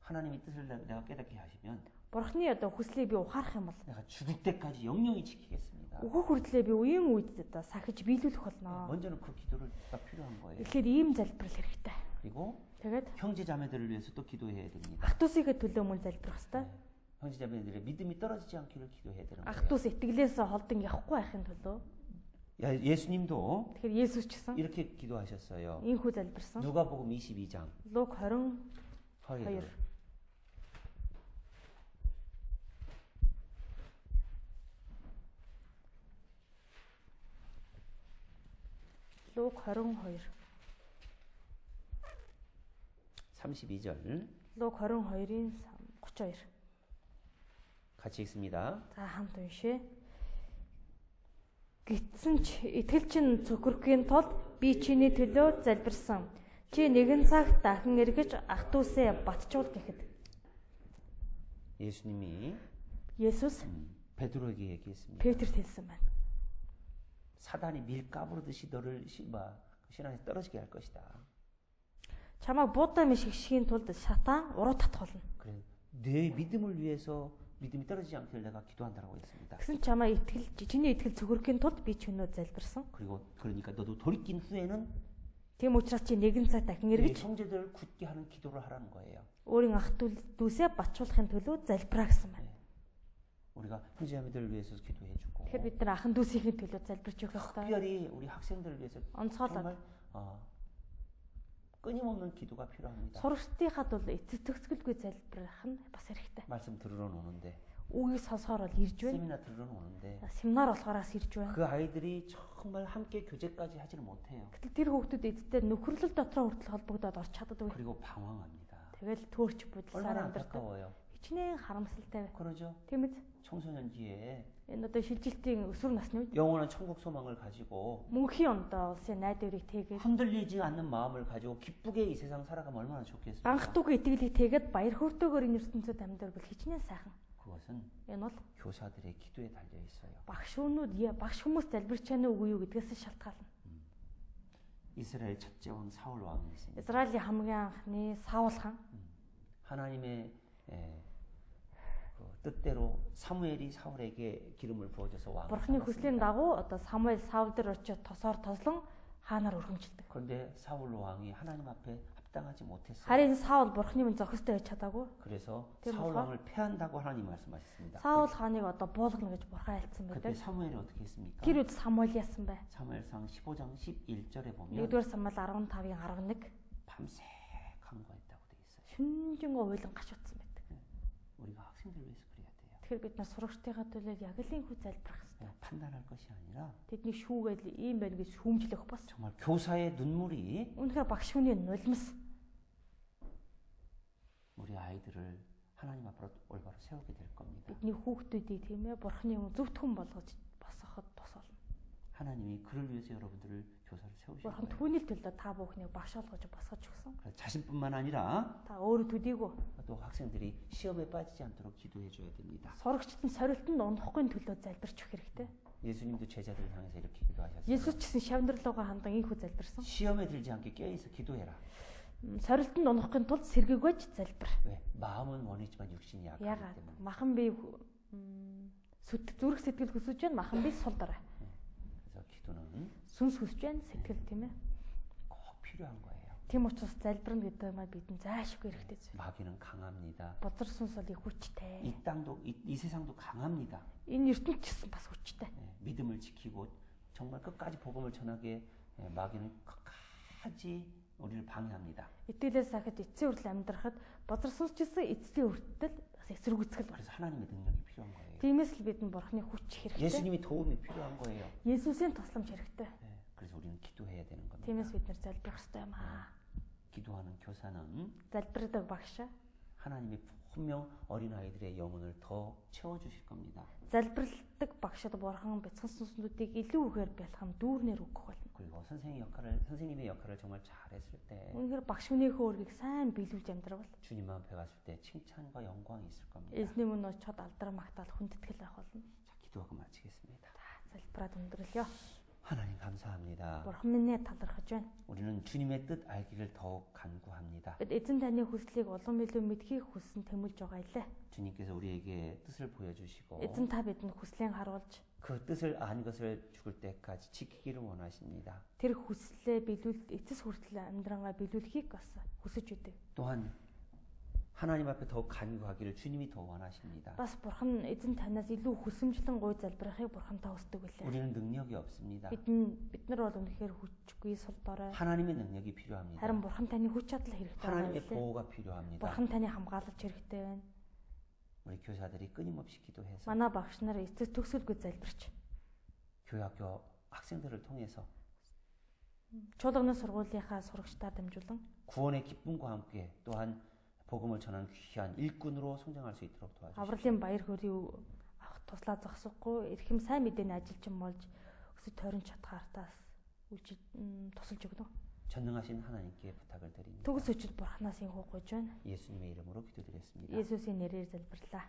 하나님의 뜻을 내가 깨닫게 하시면 бурхны одоо хүслийг би ухаарах юм бол 내가 죽을 때까지 영영히 지키겠습니다. өгөх хүртлээр би үеийн үед одоо сахиж биелүүлэх болно. 먼저는 그 기도가 필요한 거예요. Тэгэхээр ийм залбирал хэрэгтэй. 그리고 Тэгээд 형제 자매들을 위해서 또 기도해야 됩니다. ах トゥ усыг төлөө мөн залбирах хэрэгтэй. 형제 자매들의 믿음이 떨어지지 않기를 기도해야 되는 Ах 거예요. トゥ ус итгэлээс холдон явахгүй байхын төлөө. 예수님도 Тэгэхээр Есүс ч гэсэн 이렇게 기도하셨어요. ийхүү залбирсан. 누가복음 22장 Луг 22. Луг 22. 32절 Луг 22-ийн 32. 같이 읽습니다. За хамт уншъя. Гитсэн ч итгэл чинь цөхрөхийн тулд би чиний төлөө залбирсан. Чи нэгэн цагт дахин эргэж ах トゥ усээ батжуул гэхэд. 예수님이 Есүс 베드로에게 얘기했습니다. Петрт хэлсэн байна. 사단이 밀 까부르듯이 너를 신앙에서 떨어지게 할 것이다. Чамайг буудаа миш гიშхийн тулд шатан уруу татгуулна. 그래 내 믿음을 위해서 믿음이 떨어지지 않길 내가 기도한다라고 했습니다. Гэсэн чамаа чиний итгэл зөвөрөхийн тулд би чинөө залбирсан. 그리고 그러니까 너도 돌이킨 후에는 Тийм учраас чи нэгэн цаг дахин 이 эргэж 형제들을 굳게 하는 기도를 하라는 거예요. өөрийн ах дүүсээ батжуулахын төлөө залбираа гэсэн байна. 우리가 형제자매들을 위해서 기도해주고 Тэгэхээр бид нар ахын дүүсийн төлөө залбирч өгөх ёстой. 특별히 우리 학생들을 위해서 Онцгойлоод 정말 끊임없는 기도가 필요합니다. сурагчдынхад бол эцэцгэлгүй залбирах нь бас хэрэгтэй. 말씀 들으러 오는데 Үгийг сонсохоор бол ирж байна. 세미나 들으러 오는데 Семинар болохоораас ирж байна. 그 아이들이 정말 함께 교제까지 하지를 못해요. Гэтэл тэр хүүхдүүд эцэстээ нөхөрлөл дотроо хүртэл холбогдоод орч чаддаг. 그리고 방황합니다. Тэгэл төөрч будалсаар 얼마나 амьдардаг. 안타까워요. Хичнээн харамсалтай. 그러죠? Тийм үү? 청소년기에 Энэ одоо шилжилтийн өсвөр насны үед 영원한 천국 소망을 가지고 мөнхийн ондоо улсын найдварыг тэгээд 흔들리지 않는 마음을 가지고 기쁘게 이 세상 살아가면 얼마나 좋겠습니까? ганхдуугүй итгэлийг тэгээд баяр хөөртэйгээр энэ ертөнцид амьдарвал хичнээн сайхан. 그것은 Энэ бол 교사들의 기도에 달려 있어요. багш хүмүүс залбирч чана үгүй юу гэдгээс шалтгаална. 이스라엘 첫째 왕 사울 왕이 있습니다. Израилийн хамгийн анхны Саул хаан 하나님의 그 뜻대로 사무엘이 사울에게 기름을 부어줘서 왕을 Бурхны хүслийн 삼았습니다. дагуу одоо Самуэль Саул дээр очиод тосоор тослон хаанаар өргөмжилдэг. 그런데 사울 왕이 하나님 앞에 합당하지 못했어요. Харин Саул Бурхны өмнө зохистой байж чадаагүй. 그래서 그럼 사울 뭐가? 왕을 패한다고 하나님 말씀하셨습니다. Саул хааныг одоо буулгана гэж Бурхан айлцсан 그때 байдаг. 사무엘이 어떻게 했습니까? Тэр үед Самуэль яасан бэ? 사무엘상 15장 11절에 보면 1-р Самуэль 15-ийн 11 밤새 간구했다고 돼 있어요. шүнжэнгөө уйлан гашуудсан байдаг. 우리가 학생들 위해서 그래야 돼요. Тэгэхээр бид нар сурагчдынхаа төлөө яг л энэ хүү залбирах хэрэгтэй. 그냥 판단할 것이 아니라 Тэдний шүүгээд ийм байна гэж шүүмжлэх бас. 정말 교사의 눈물이 Үнэхээр багш хүний нулимс 우리 아이들을 하나님 앞으로 올바로 세우게 될 겁니다. бидний хүүхдүүдийг тийм ээ Бурхны өмнө зөвхөн болгож босгоход тус болно. 하나님이 그를 위해서 여러분들을 교사를 세우신 Бурхан 거예요. түүний төлөө та бүхнийг багш болгож босгож өгсөн. 그래서 자신뿐만 아니라 Та өөрөө төдийгүй 또 학생들이 시험에 빠지지 않도록 기도해 줘야 됩니다. сурагчд нь сорилтонд унахгүй төлөө залбирч өгөх хэрэгтэй. 예수님도 제자들 향해서 이렇게 기도하셨어요. Есүс ч гэсэн шавнар руугаа хандан ийхүү залбирсан. 시험에 들지 않게 깨어있어 기도해라. Сорилтонд унахын тулд сэргэгвэж залбир. 왜? 마음은 원이지만 육신이 약하기 Ягаад? 때문에. Махан бие зүрх сэтгэл хүсэж байна, махан бие сул дараа. 그래서 기도는 Сүнс хүсэж байна, сэтгэл тийм ээ. 꼭 필요한 거예요. Тийм учраас залбирна гэдэг нь бидний заашгүй хэрэгтэй зүйл. 마귀는 강합니다. Бузар сүнс бол их хүчтэй. 이 땅도 이 세상도 강합니다. Энэ ертөнд ч гэсэн бас хүчтэй. 믿음을 지키고 정말 끝까지 복음을 전하게 마귀는 끝까지 우리를 방해합니다. Итгэлээс сахад эцсийн хүртэл амьдрахад бузар сүнс ч гэсэн эцсийн хүртэл бас эсэргүүцгэл байна. 그래서 하나님의 능력이 필요한 거예요. Тиймээс л бидэнд бурхны хүч хэрэгтэй. 예수님이 도움이 필요한 거예요. Есүсийн тусламж хэрэгтэй. 그래서 우리는 기도해야 되는 겁니다. Тиймээс бид нар залбирах хэрэгтэй юм аа. 기도하는 교사는 Залбирдаг багш 하나님이 분명 어린 아이들의 영혼을 더 채워주실 겁니다. залбиралдаг багшд бурхан бяцхан сүнслүүдийг илүү ихээр бэлхам дүүрнээр өгөх болно. 그리고 선생님의 역할을 정말 잘했을 때 Үнэхээр багш хүнийхээ өөргийг сайн биелүүлж амьдрал 주님 앞에 갔을 때 칭찬과 영광이 있을 겁니다. эзний өмнө очиод алдраа магтаал хүндэтгэл авах болно. 자, 기도하고 마치겠습니다. Залбираад өндөрлөё. 하나님 감사합니다. Бурхан минь талархаж байна. 우리는 주님의 뜻 알기를 더욱 간구합니다. Бид эзэн таны хүслийг улам илүү мэдхийг хүссэн тэмүүлж байгаа илээ. 주님께서 우리에게 뜻을 보여주시고 Эзэн та бидэнд хүслийг харуулж 그 뜻을 안 것을 죽을 때까지 지키기를 원하십니다. тэр хүслээ биелүүл эцэс хүртэл амьдрангаа биелүүлэхийг бас хүсэж байдаг. 또한 하나님 앞에 더욱 간구하기를 주님이 더 원하십니다. Бас бурхан эзэн танаас илүү хүсэмжлэн гуй залбирахыг бурхан та хүсдэг билээ. 우리는 능력이 없습니다. Бид нар бол үнэхээр хүчгүй сул дорой. 하나님의 능력이 필요합니다. Харин бурхан таны хүч чадал хэрэгтэй 하나님의 байна. 보호가 필요합니다. Бурхан таны хамгаалалт хэрэгтэй байна. 우리 교사들이 끊임없이 기도해서 Манай багш нар эцэс төгсөлгүй залбирч 교학교 학생들을 통해서 чуулганы сургуулийнхаа сурагчдаар дамжуулан 구원의 기쁨과 함께 또한 복음을 전하는 귀한 일꾼으로 성장할 수 있도록 도와주십시오. авралын баяр хөөргийг авах туслаа зогсохгүй эрхэм сайн мэдээний ажилчин болж өсөж тойрон чадхаартаас үжид тусалж өгнө. 전능하신 하나님께 부탁을 드립니다. Төгс өчид бурханаас энэ хуугүйж байна. 예수님의 이름으로 기도드렸습니다. Есүсийн нэрээр залбирлаа.